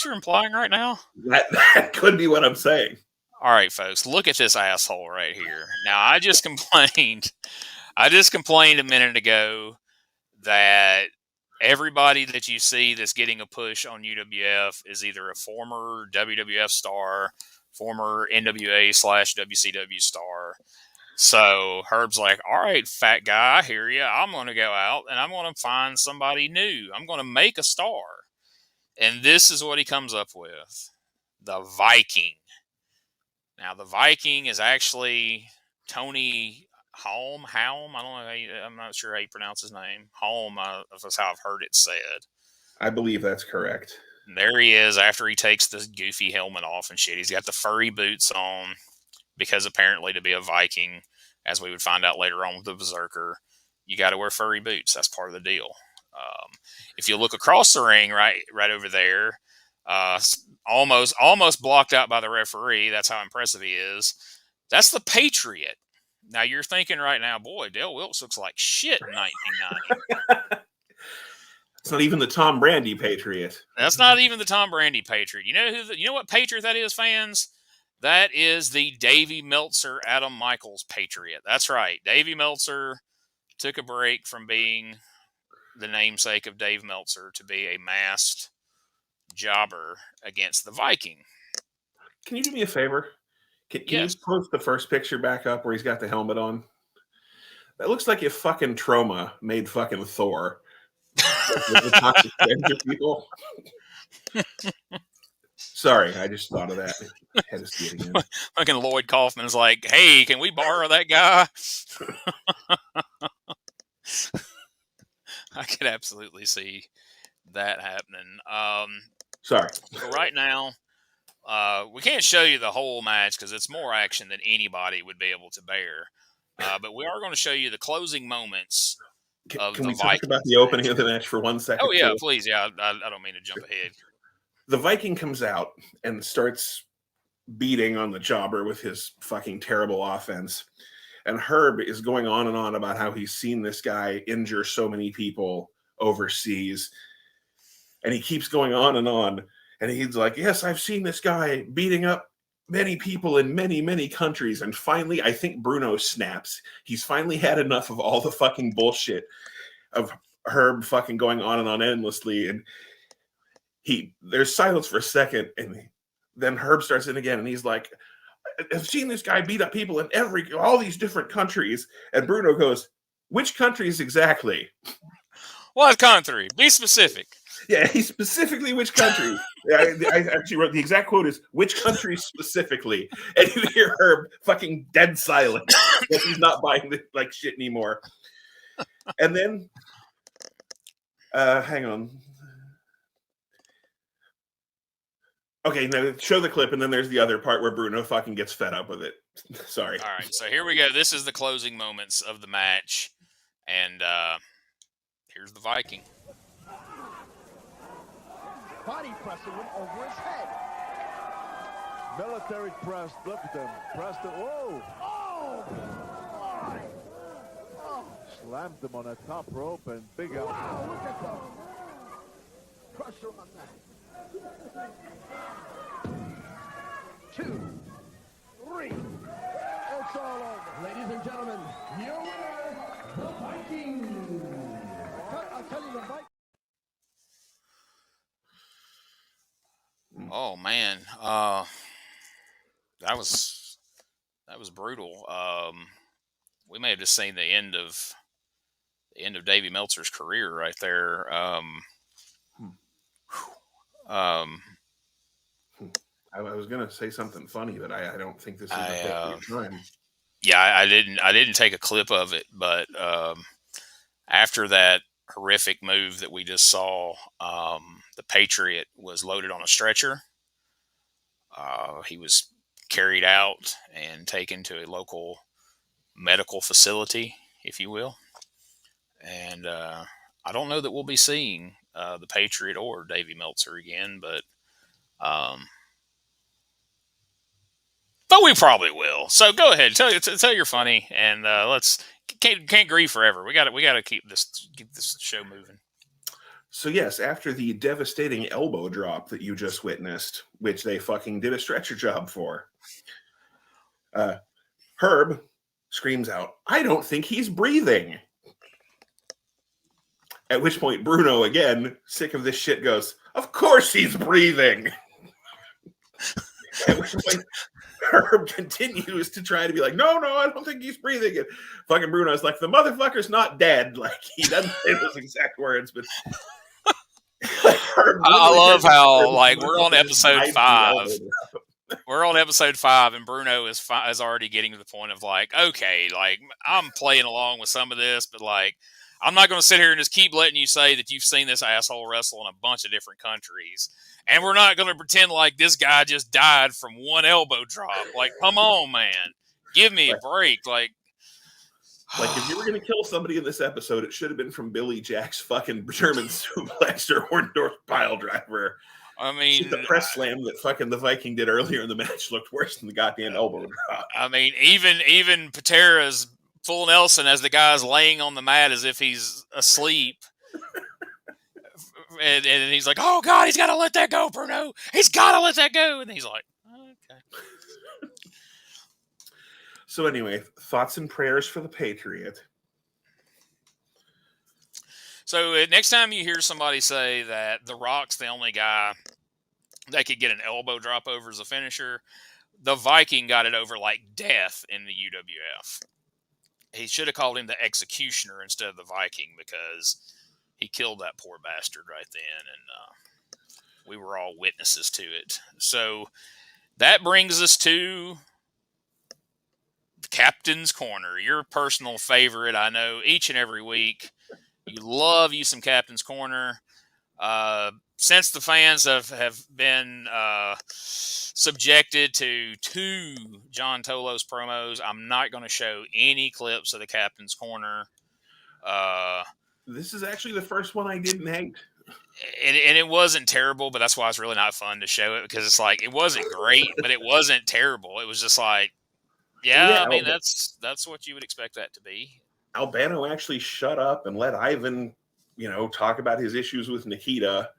you're implying right now? That could be what I'm saying. All right, folks, look at this asshole right here. Now, I just complained a minute ago that everybody that you see that's getting a push on UWF is either a former WWF star, former NWA/WCW star. So Herb's like, all right, fat guy, I hear you. I'm going to go out and I'm going to find somebody new. I'm going to make a star. And this is what he comes up with. The Viking. Now, the Viking is actually Tony Holm. I don't know. I'm not sure how you pronounce his name. Holm, that's how I've heard it said. I believe that's correct. And there he is after he takes the goofy helmet off and shit. He's got the furry boots on because apparently to be a Viking, as we would find out later on with the Berserker, you got to wear furry boots. That's part of the deal. If you look across the ring, right over there, almost blocked out by the referee. That's how impressive he is. That's the Patriot. Now you're thinking right now, boy, Dale Wilkes looks like shit in 1990. It's not even the Tom Brady Patriot. That's not even the Tom Brady Patriot. You know what Patriot that is, fans? That is the Davey Meltzer, Adam Michaels Patriot. That's right. Davey Meltzer took a break from being the namesake of Dave Meltzer to be a masked jobber against the Viking. Can you do me a favor? Can you post the first picture back up where he's got the helmet on? That looks like if fucking Trauma made fucking Thor. With the toxic people. Sorry, I just thought of that. I had to see it again. Fucking Lloyd Kaufman's like, hey, can we borrow that guy? I could absolutely see that happening. Sorry. But right now, we can't show you the whole match because it's more action than anybody would be able to bear. But we are going to show you the closing moments of Can the we Viking talk about the opening of the match for 1 second? Oh, yeah, too? please. Yeah, I don't mean to jump ahead. The Viking comes out and starts beating on the jobber with his fucking terrible offense. And Herb is going on and on about how he's seen this guy injure so many people overseas. And he keeps going on. And he's like, yes, I've seen this guy beating up many people in many, many countries. And finally, I think Bruno snaps. He's finally had enough of all the fucking bullshit of Herb fucking going on and on endlessly. And there's silence for a second. And then Herb starts in again. And he's like, I've seen this guy beat up people in all these different countries. And Bruno goes, which countries exactly? What country? Be specific. Yeah, he's specifically which country. I actually wrote the exact quote is, which country specifically? And you hear Herb fucking dead silent. That he's not buying this like shit anymore. And then, hang on. Okay, now show the clip, and then there's the other part where Bruno fucking gets fed up with it. Sorry. All right, so here we go. This is the closing moments of the match. And here's the Viking. Body pressing him over his head. Military press. Look at them. Pressed it. Whoa! Oh! My. Oh! Slammed him on a top rope and big out. Wow, look at that. Pressure on that. 2. 3. It's all over. Ladies and gentlemen, your winner, the Viking. I'll tell you, the Viking. Oh man, that was brutal. We may have just seen the end of Davey Meltzer's career right there. I was gonna say something funny, but I don't think this is the appropriate time. Yeah, I didn't take a clip of it, but after that horrific move that we just saw, the Patriot was loaded on a stretcher. He was carried out and taken to a local medical facility, if you will. And I don't know that we'll be seeing the Patriot or Davey Meltzer again, but we probably will. So go ahead, tell you're funny, and let's can't grieve forever. We got to keep this show moving. So yes, after the devastating elbow drop that you just witnessed, which they fucking did a stretcher job for, Herb screams out, "I don't think he's breathing." At which point Bruno, again, sick of this shit, goes, "Of course he's breathing." At which point Herb continues to try to be like, no, I don't think he's breathing. And fucking Bruno's like, the motherfucker's not dead. Like, he doesn't say those exact words, but like, I love how, like, we're on episode 5. We're on episode 5, and Bruno is already getting to the point of like, okay, like, I'm playing along with some of this, but like, I'm not going to sit here and just keep letting you say that you've seen this asshole wrestle in a bunch of different countries. And we're not going to pretend like this guy just died from one elbow drop. Like, come on, man. Give me a break. Like if you were going to kill somebody in this episode, it should have been from Billy Jack's fucking German suplex or Orndorff piledriver. I mean, the press slam that fucking the Viking did earlier in the match looked worse than the goddamn elbow drop. I mean, even Patera's full Nelson as the guy's laying on the mat as if he's asleep. And he's like, oh, God, he's got to let that go, Bruno. He's got to let that go. And he's like, okay. So anyway, thoughts and prayers for the Patriot. So next time you hear somebody say that The Rock's the only guy that could get an elbow drop over as a finisher, the Viking got it over like death in the UWF. He should have called him the Executioner instead of the Viking, because he killed that poor bastard right then, and we were all witnesses to it. So that brings us to the Captain's Corner, your personal favorite. I know each and every week you love you some Captain's Corner. Since the fans have been subjected to 2 John Tolos promos, I'm not going to show any clips of the Captain's Corner. This is actually the first one I didn't hate. And it wasn't terrible, but that's why it's really not fun to show it, because it's like, it wasn't great, but it wasn't terrible. It was just like, I mean, that's what you would expect that to be. Albano actually shut up and let I-van, talk about his issues with Nikita.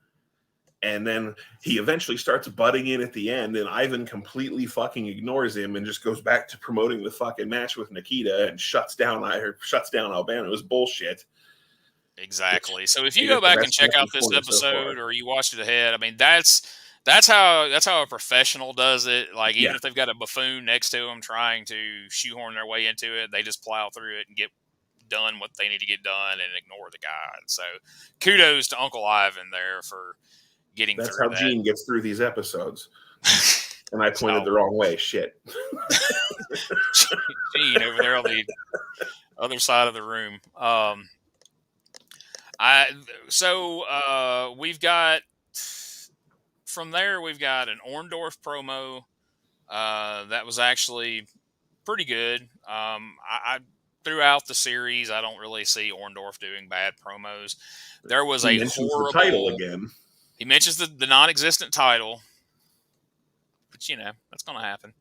And then he eventually starts butting in at the end, and I-van completely fucking ignores him and just goes back to promoting the fucking match with Nikita and shuts down Albano's bullshit. Exactly. So if you go back and check out this episode, or you watched it ahead, I mean, that's how a professional does it. Like, even if they've got a buffoon next to them trying to shoehorn their way into it, they just plow through it and get done what they need to get done and ignore the guy. So kudos to Uncle Ivan there for getting through that. That's how Gene gets through these episodes. And I pointed the wrong way. Shit. Gene over there on the other side of the room. We've got, from there, we've got an Orndorff promo that was actually pretty good. I throughout the series, I don't really see Orndorff doing bad promos. There was a horrible the title again. He mentions the non-existent title, but that's going to happen.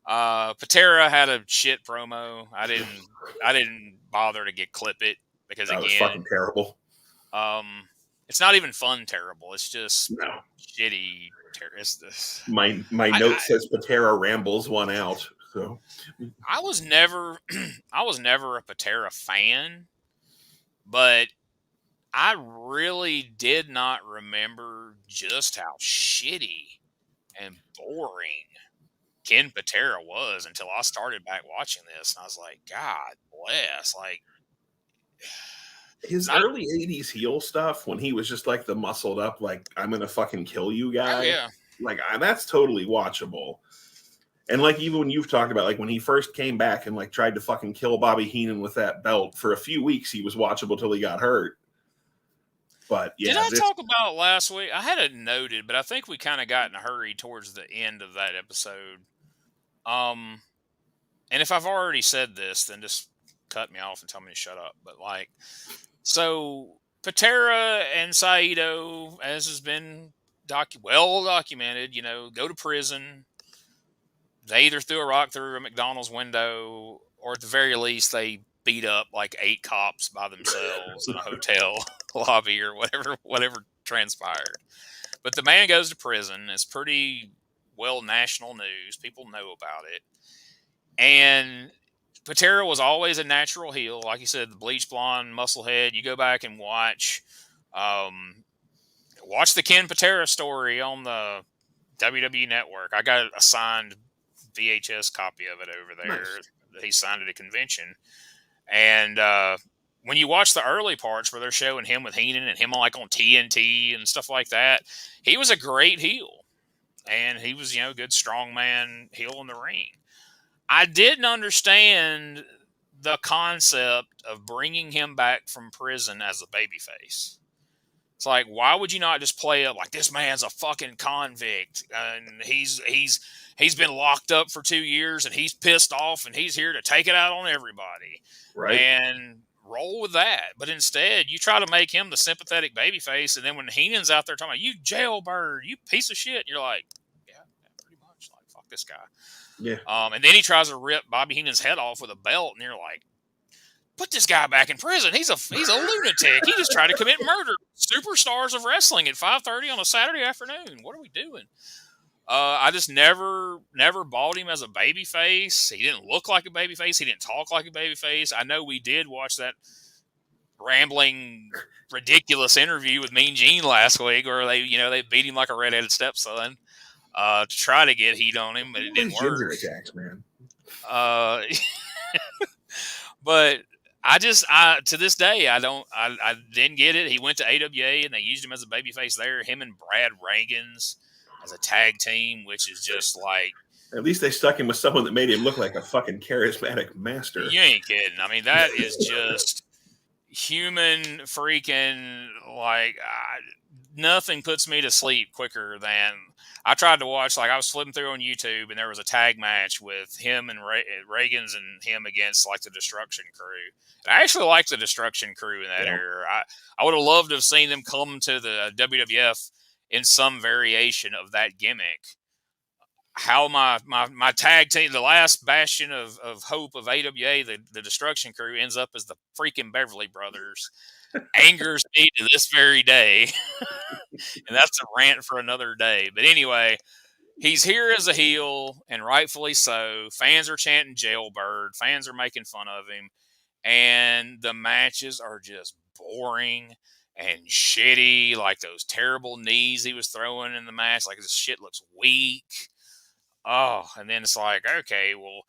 Patera had a shit promo. I didn't bother to clip it, because that was fucking terrible. It's not even fun terrible. It's just shitty. My note says Patera rambles one out. So I was never a Patera fan, but I really did not remember just how shitty and boring Ken Patera was until I started back watching this, and I was like, God bless. Like, his not, early 80s heel stuff when he was just like the muscled up, like, I'm going to fucking kill you guy. oh yeah. Like, that's totally watchable. And like, even when you've talked about, like, when he first came back and like tried to fucking kill Bobby Heenan with that belt, for a few weeks he was watchable till he got hurt. But yeah, Did I talk about last week? I had it noted, but I think we kind of got in a hurry towards the end of that episode. And if I've already said this, then just cut me off and tell me to shut up. But like, so Patera and Saito, as has been well documented, go to prison. They either threw a rock through a McDonald's window, or at the very least, they beat up like 8 cops by themselves in a hotel lobby or whatever transpired. But the man goes to prison. It's pretty well national news. People know about it. And Patera was always a natural heel. Like you said, the bleach blonde, muscle head. You go back and watch the Ken Patera story on the WWE Network. I got a signed VHS copy of it over there. Nice. He signed at a convention. And when you watch the early parts where they're showing him with Heenan and him like on TNT and stuff like that, he was a great heel. And he was, good strongman heel in the ring. I didn't understand the concept of bringing him back from prison as a babyface. It's like, why would you not just play up like, this man's a fucking convict and he's been locked up for 2 years and he's pissed off and he's here to take it out on everybody. Right. And roll with that. But instead, you try to make him the sympathetic babyface, and then when Heenan's out there talking about, you jailbird, you piece of shit, you're like, yeah, pretty much. Like, fuck this guy. Yeah. And then he tries to rip Bobby Heenan's head off with a belt, and you're like, put this guy back in prison. He's a lunatic. He just tried to commit murder. Superstars of wrestling at 5:30 on a Saturday afternoon. What are we doing? I just never bought him as a babyface. He didn't look like a babyface. He didn't talk like a babyface. I know we did watch that rambling, ridiculous interview with Mean Gene last week where they beat him like a redheaded stepson to try to get heat on him, but it didn't work. Ginger attacks, man. But I to this day I didn't get it. He went to AWA and they used him as a babyface there. Him and Brad Reagan's as a tag team, which is just like, at least they stuck him with someone that made him look like a fucking charismatic master. You ain't kidding. I mean, that is just human freaking, like, nothing puts me to sleep quicker than, I tried to watch, like, I was flipping through on YouTube and there was a tag match with him and Reagan's and him against like the Destruction Crew. And I actually liked the Destruction Crew in that era. I would have loved to have seen them come to the WWF in some variation of that gimmick. How my tag team, the last bastion of hope of AWA, the Destruction Crew, ends up as the freaking Beverly Brothers, angers me to this very day. And that's a rant for another day. But anyway, he's here as a heel, and rightfully so. Fans are chanting jailbird. Fans are making fun of him. And the matches are just boring and shitty, like those terrible knees he was throwing in the match. Like, this shit looks weak. Oh, and then it's like, okay, well,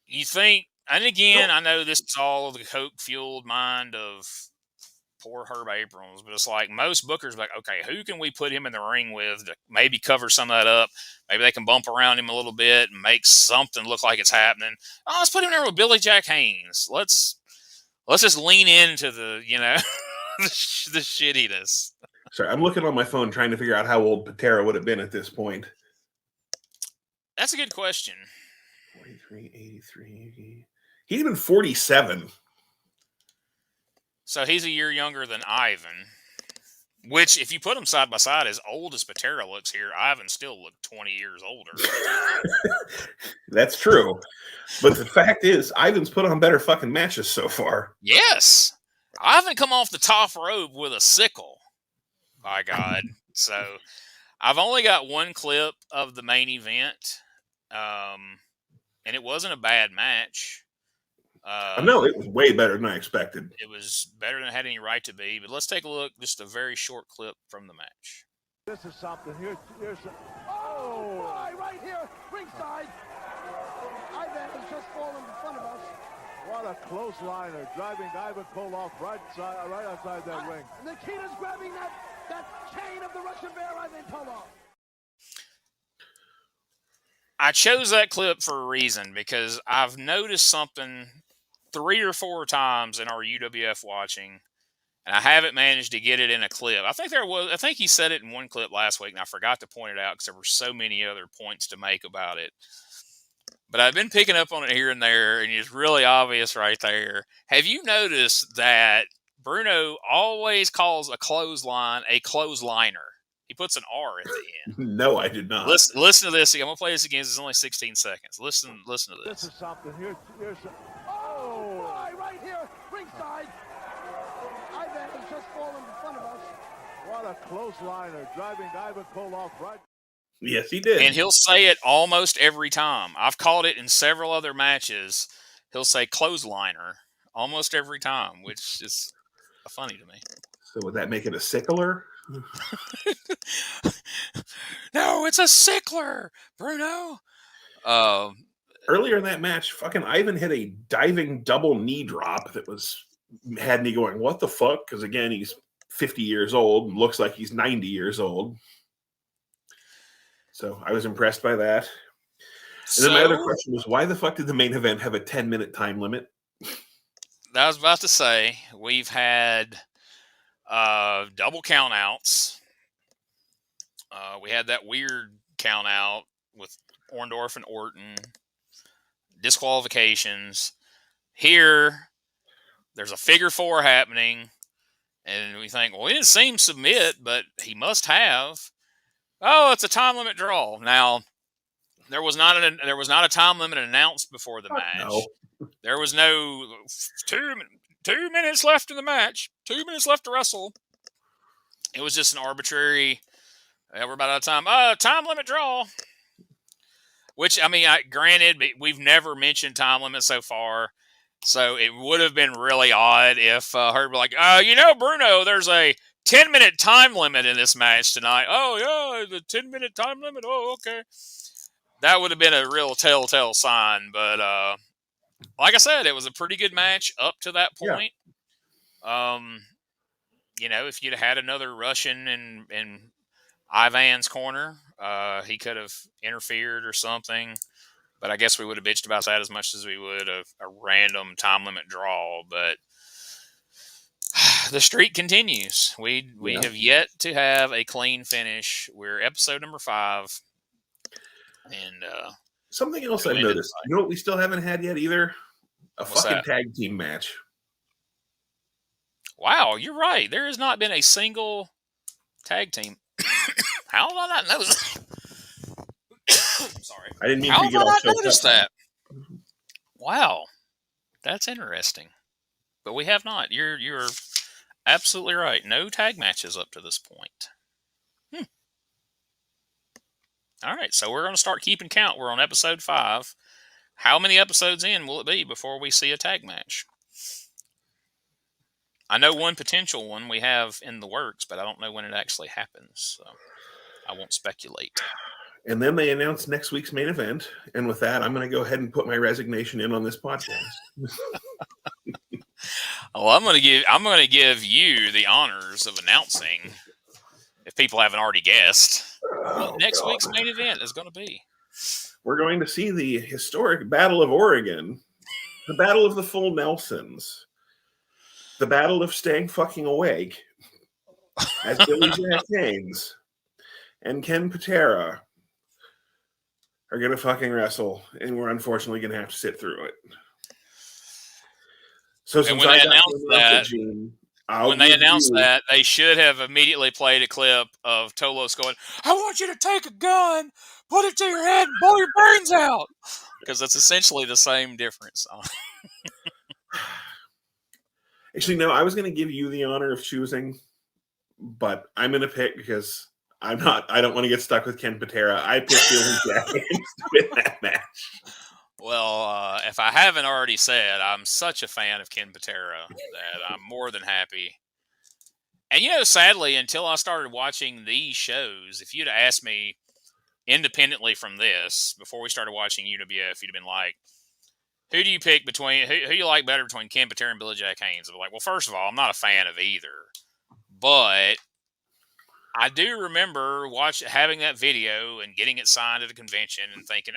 you think, and again, I know this is all the coke-fueled mind of poor Herb Abrams, but it's like most bookers like, okay, who can we put him in the ring with to maybe cover some of that up? Maybe they can bump around him a little bit and make something look like it's happening. Oh, let's put him there with Billy Jack Haynes. Let's just lean into the, the shittiness. Sorry, I'm looking on my phone trying to figure out how old Patera would have been at this point. That's a good question. 43, 83. He'd have been 47. So he's a year younger than I-van, which, if you put them side by side, as old as Patera looks here, I-van still looked 20 years older. That's true. But the fact is, I-van's put on better fucking matches so far. Yes. I-van come off the top rope with a sickle. By God. So I've only got one clip of the main event. and it wasn't a bad match. No, it was way better than I expected. It was better than it had any right to be. But let's take a look, just a very short clip from the match. This is something. Here's Oh, boy, right here, ringside. I-van has just fallen in front of us. what a clothesliner, driving I-van Koloff right outside that ring. Nikita's grabbing that chain of the Russian bear, I-van Koloff. I chose that clip for a reason, because I've noticed something 3 or 4 times in our UWF watching, and I haven't managed to get it in a clip. I think he said it in one clip last week, and I forgot to point it out because there were so many other points to make about it. But I've been picking up on it here and there, and it's really obvious right there. Have you noticed that Bruno always calls a clothesline a clothesliner? He puts an R at the end. No, I did not. Listen to this. I'm going to play this again. It's only 16 seconds. Listen to this. This is something. Here's Oh, boy, right here, ringside. I-van has just fallen in front of us. what a clothesliner, driving I-van Koloff right. Yes, he did. And he'll say it almost every time. I've called it in several other matches. He'll say clothesliner almost every time, which is funny to me. So would that make it a sickler? No, it's a sickler, Bruno. Earlier in that match, fucking Ivan hit a diving double knee drop that had me going, what the fuck? Because again, he's 50 years old and looks like he's 90 years old. So I was impressed by that. And then my other question was, why the fuck did the main event have a 10-minute time limit? I was about to say, we've had double countouts. We had that weird count out with Orndorff and Orton. Disqualifications. Here, there's a figure 4 happening, and we think, well, he didn't see him submit, but he must have. Oh, it's a time limit draw. Now, there was not a time limit announced before the match. No. There was no 2 minutes left in the match, 2 minutes left to wrestle. It was just an arbitrary. We're about out of time. Time limit draw. Which, I mean, granted, we've never mentioned time limit so far, so it would have been really odd if Herb were like, Bruno, there's a 10-minute time limit in this match tonight. Oh, yeah, the 10-minute time limit? Oh, okay. That would have been a real telltale sign, but like I said, it was a pretty good match up to that point. Yeah. If you'd had another Russian in I-van's corner, he could have interfered or something, but I guess we would have bitched about that as much as we would a random time limit draw. But the streak continues. We have yet to have a clean finish. We're episode number 5, and something else I've noticed. You know what we still haven't had yet either? What's fucking that? Tag team match. Wow, you're right. There has not been a single tag team. How have I not noticed? Sorry, I didn't mean to get all choked up. Noticed that. Wow, that's interesting. But we have not. You're absolutely right. No tag matches up to this point. All right, so we're going to start keeping count. We're on episode 5. How many episodes in will it be before we see a tag match? I know one potential one we have in the works, but I don't know when it actually happens, so I won't speculate. And then they announced next week's main event, and with that, I'm going to go ahead and put my resignation in on this podcast. Well, I'm going to give you the honors of announcing, if people haven't already guessed, what next week's main event is going to be. We're going to see the historic Battle of Oregon, the Battle of the Full Nelsons, the Battle of Staying Fucking Awake, as Billy Jack Haynes and Ken Patera are going to fucking wrestle, and we're unfortunately going to have to sit through it. So since when they announced that, they should have immediately played a clip of Tolos going, "I want you to take a gun, put it to your head, and blow your brains out," because that's essentially the same difference. Actually, no, I was going to give you the honor of choosing, but I'm going to pick because I don't want to get stuck with Ken Patera. I picked Billy Jack Haynes to win that match. Well, if I haven't already said, I'm such a fan of Ken Patera that I'm more than happy. And, sadly, until I started watching these shows, if you'd asked me independently from this, before we started watching UWF, you'd have been like, who do you pick between, who you like better between Ken Patera and Billy Jack Haynes? I'm like, well, first of all, I'm not a fan of either. But I do remember having that video and getting it signed at a convention and thinking,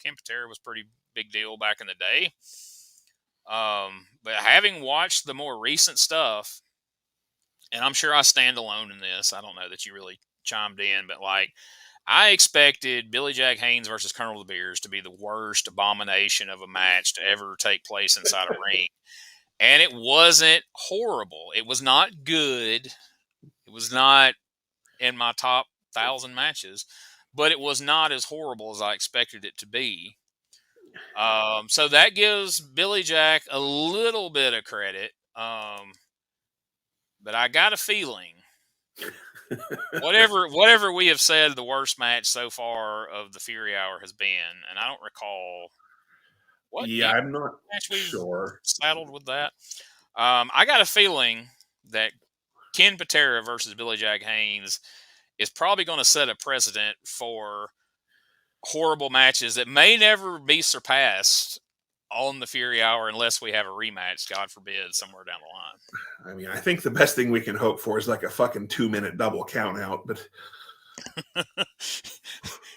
Ken Patera was pretty big deal back in the day. But having watched the more recent stuff, and I'm sure I stand alone in this. I don't know that you really chimed in, but I expected Billy Jack Haynes versus Colonel the Beers to be the worst abomination of a match to ever take place inside a ring. And it wasn't horrible. It was not good. It was not in my top 1,000 matches, but it was not as horrible as I expected it to be. So that gives Billy Jack a little bit of credit. But I got a feeling whatever we have said the worst match so far of the Fury Hour has been, and I don't recall what. Yeah, I'm not match we've sure. Saddled with that. I got a feeling that Ken Patera versus Billy Jack Haynes is probably going to set a precedent for horrible matches that may never be surpassed on the Fury Hour unless we have a rematch, God forbid, somewhere down the line. I mean, I think the best thing we can hope for is like a fucking 2-minute double count out, but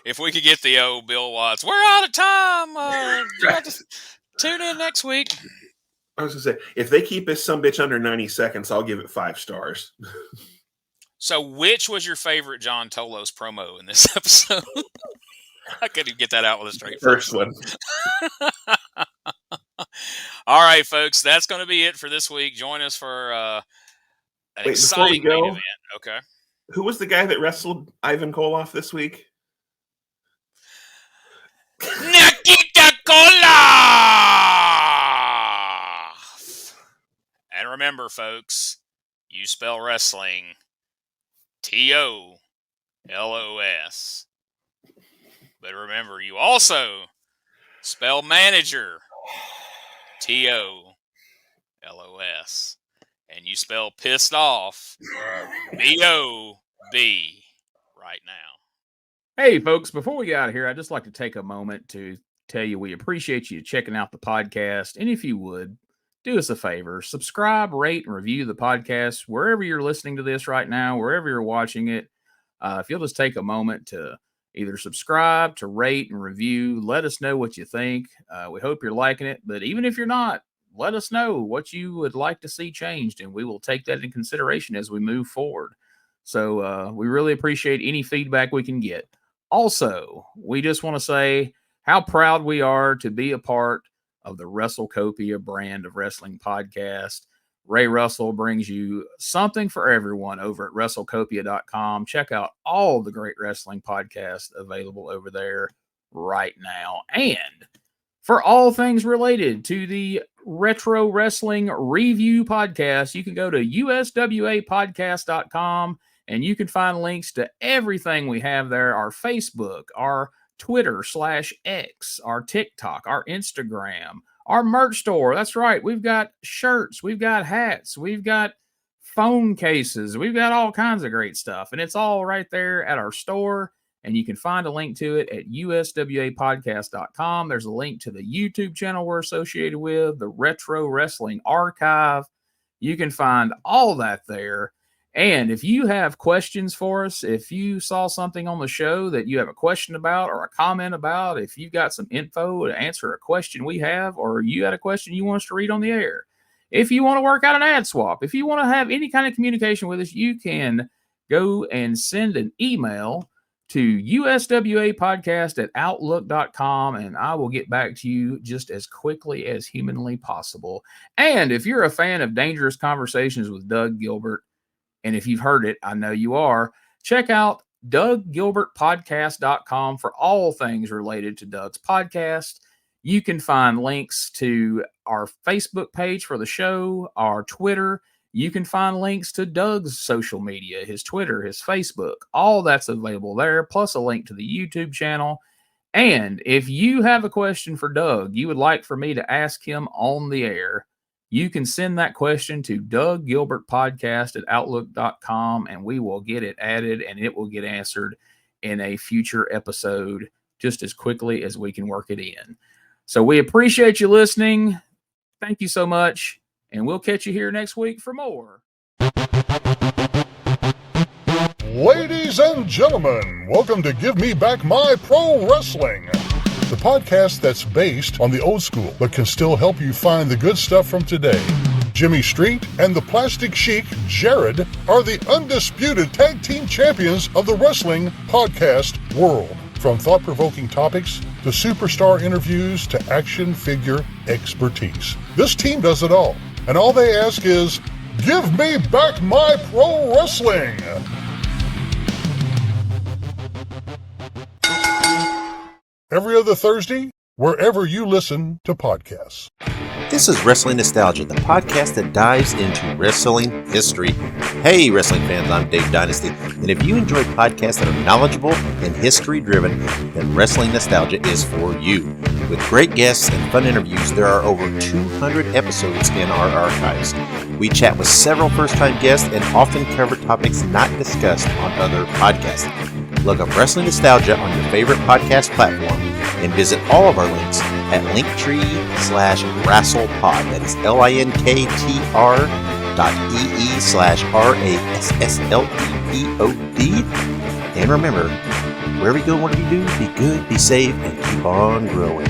if we could get the old Bill Watts, we're out of time. You have to tune in next week. I was gonna say, if they keep this sumbitch under 90 seconds, I'll give it 5 stars. So, which was your favorite John Tolos promo in this episode? I couldn't even get that out with a straight face. First one. All right, folks, that's going to be it for this week. Join us for an exciting main event. Okay. Who was the guy that wrestled I-van Koloff this week? Nikita Koloff! And remember, folks, you spell wrestling Tolos. But remember, you also spell manager Tolos. And you spell pissed off B-O-B right now. Hey, folks, before we get out of here, I'd just like to take a moment to tell you we appreciate you checking out the podcast. And if you would, do us a favor, subscribe, rate, and review the podcast wherever you're listening to this right now, wherever you're watching it. If you'll just take a moment to either subscribe, to rate, and review, let us know what you think. We hope you're liking it. But even if you're not, let us know what you would like to see changed, and we will take that into consideration as we move forward. So we really appreciate any feedback we can get. Also, we just want to say how proud we are to be a part of the WrestleCopia brand of wrestling podcast. Ray Russell brings you something for everyone over at WrestleCopia.com. Check out all the great wrestling podcasts available over there right now. And for all things related to the Retro Wrestling Review Podcast, you can go to USWApodcast.com and you can find links to everything we have there, our Facebook, our Twitter /X, our TikTok, our Instagram, our merch store. That's right. We've got shirts, we've got hats, we've got phone cases, we've got all kinds of great stuff. And it's all right there at our store. And you can find a link to it at USWApodcast.com. There's a link to the YouTube channel we're associated with, the Retro Wrestling Archive. You can find all that there. And if you have questions for us, if you saw something on the show that you have a question about or a comment about, if you've got some info to answer a question we have, or you had a question you want us to read on the air, if you want to work out an ad swap, if you want to have any kind of communication with us, you can go and send an email to uswapodcast@outlook.com, and I will get back to you just as quickly as humanly possible. And if you're a fan of Dangerous Conversations with Doug Gilbert, and if you've heard it, I know you are, check out DougGilbertPodcast.com for all things related to Doug's podcast. You can find links to our Facebook page for the show, our Twitter. You can find links to Doug's social media, his Twitter, his Facebook. All that's available there, plus a link to the YouTube channel. And if you have a question for Doug you would like for me to ask him on the air, you can send that question to DougGilbertPodcast@outlook.com, and we will get it added and it will get answered in a future episode just as quickly as we can work it in. So we appreciate you listening. Thank you so much, and we'll catch you here next week for more. Ladies and gentlemen, welcome to Give Me Back My Pro Wrestling, the podcast that's based on the old school but can still help you find the good stuff from today. Jimmy Street and the Plastic Sheik, Jared, are the undisputed tag team champions of the wrestling podcast world. From thought-provoking topics to superstar interviews to action figure expertise. This team does it all, and all they ask is, give me back my pro wrestling! Every other Thursday, wherever you listen to podcasts. This is Wrestling Nostalgia, the podcast that dives into wrestling history. Hey, wrestling fans, I'm Dave Dynasty, and if you enjoy podcasts that are knowledgeable and history-driven, then Wrestling Nostalgia is for you. With great guests and fun interviews, there are over 200 episodes in our archives. We chat with several first-time guests and often cover topics not discussed on other podcasts. Look up Wrestling Nostalgia on your favorite podcast platform and visit all of our links at linktree/wrestlepod. That is linktr.ee/RASSLEPOD. And remember, wherever you go, whatever you do, be good, be safe, and keep on growing.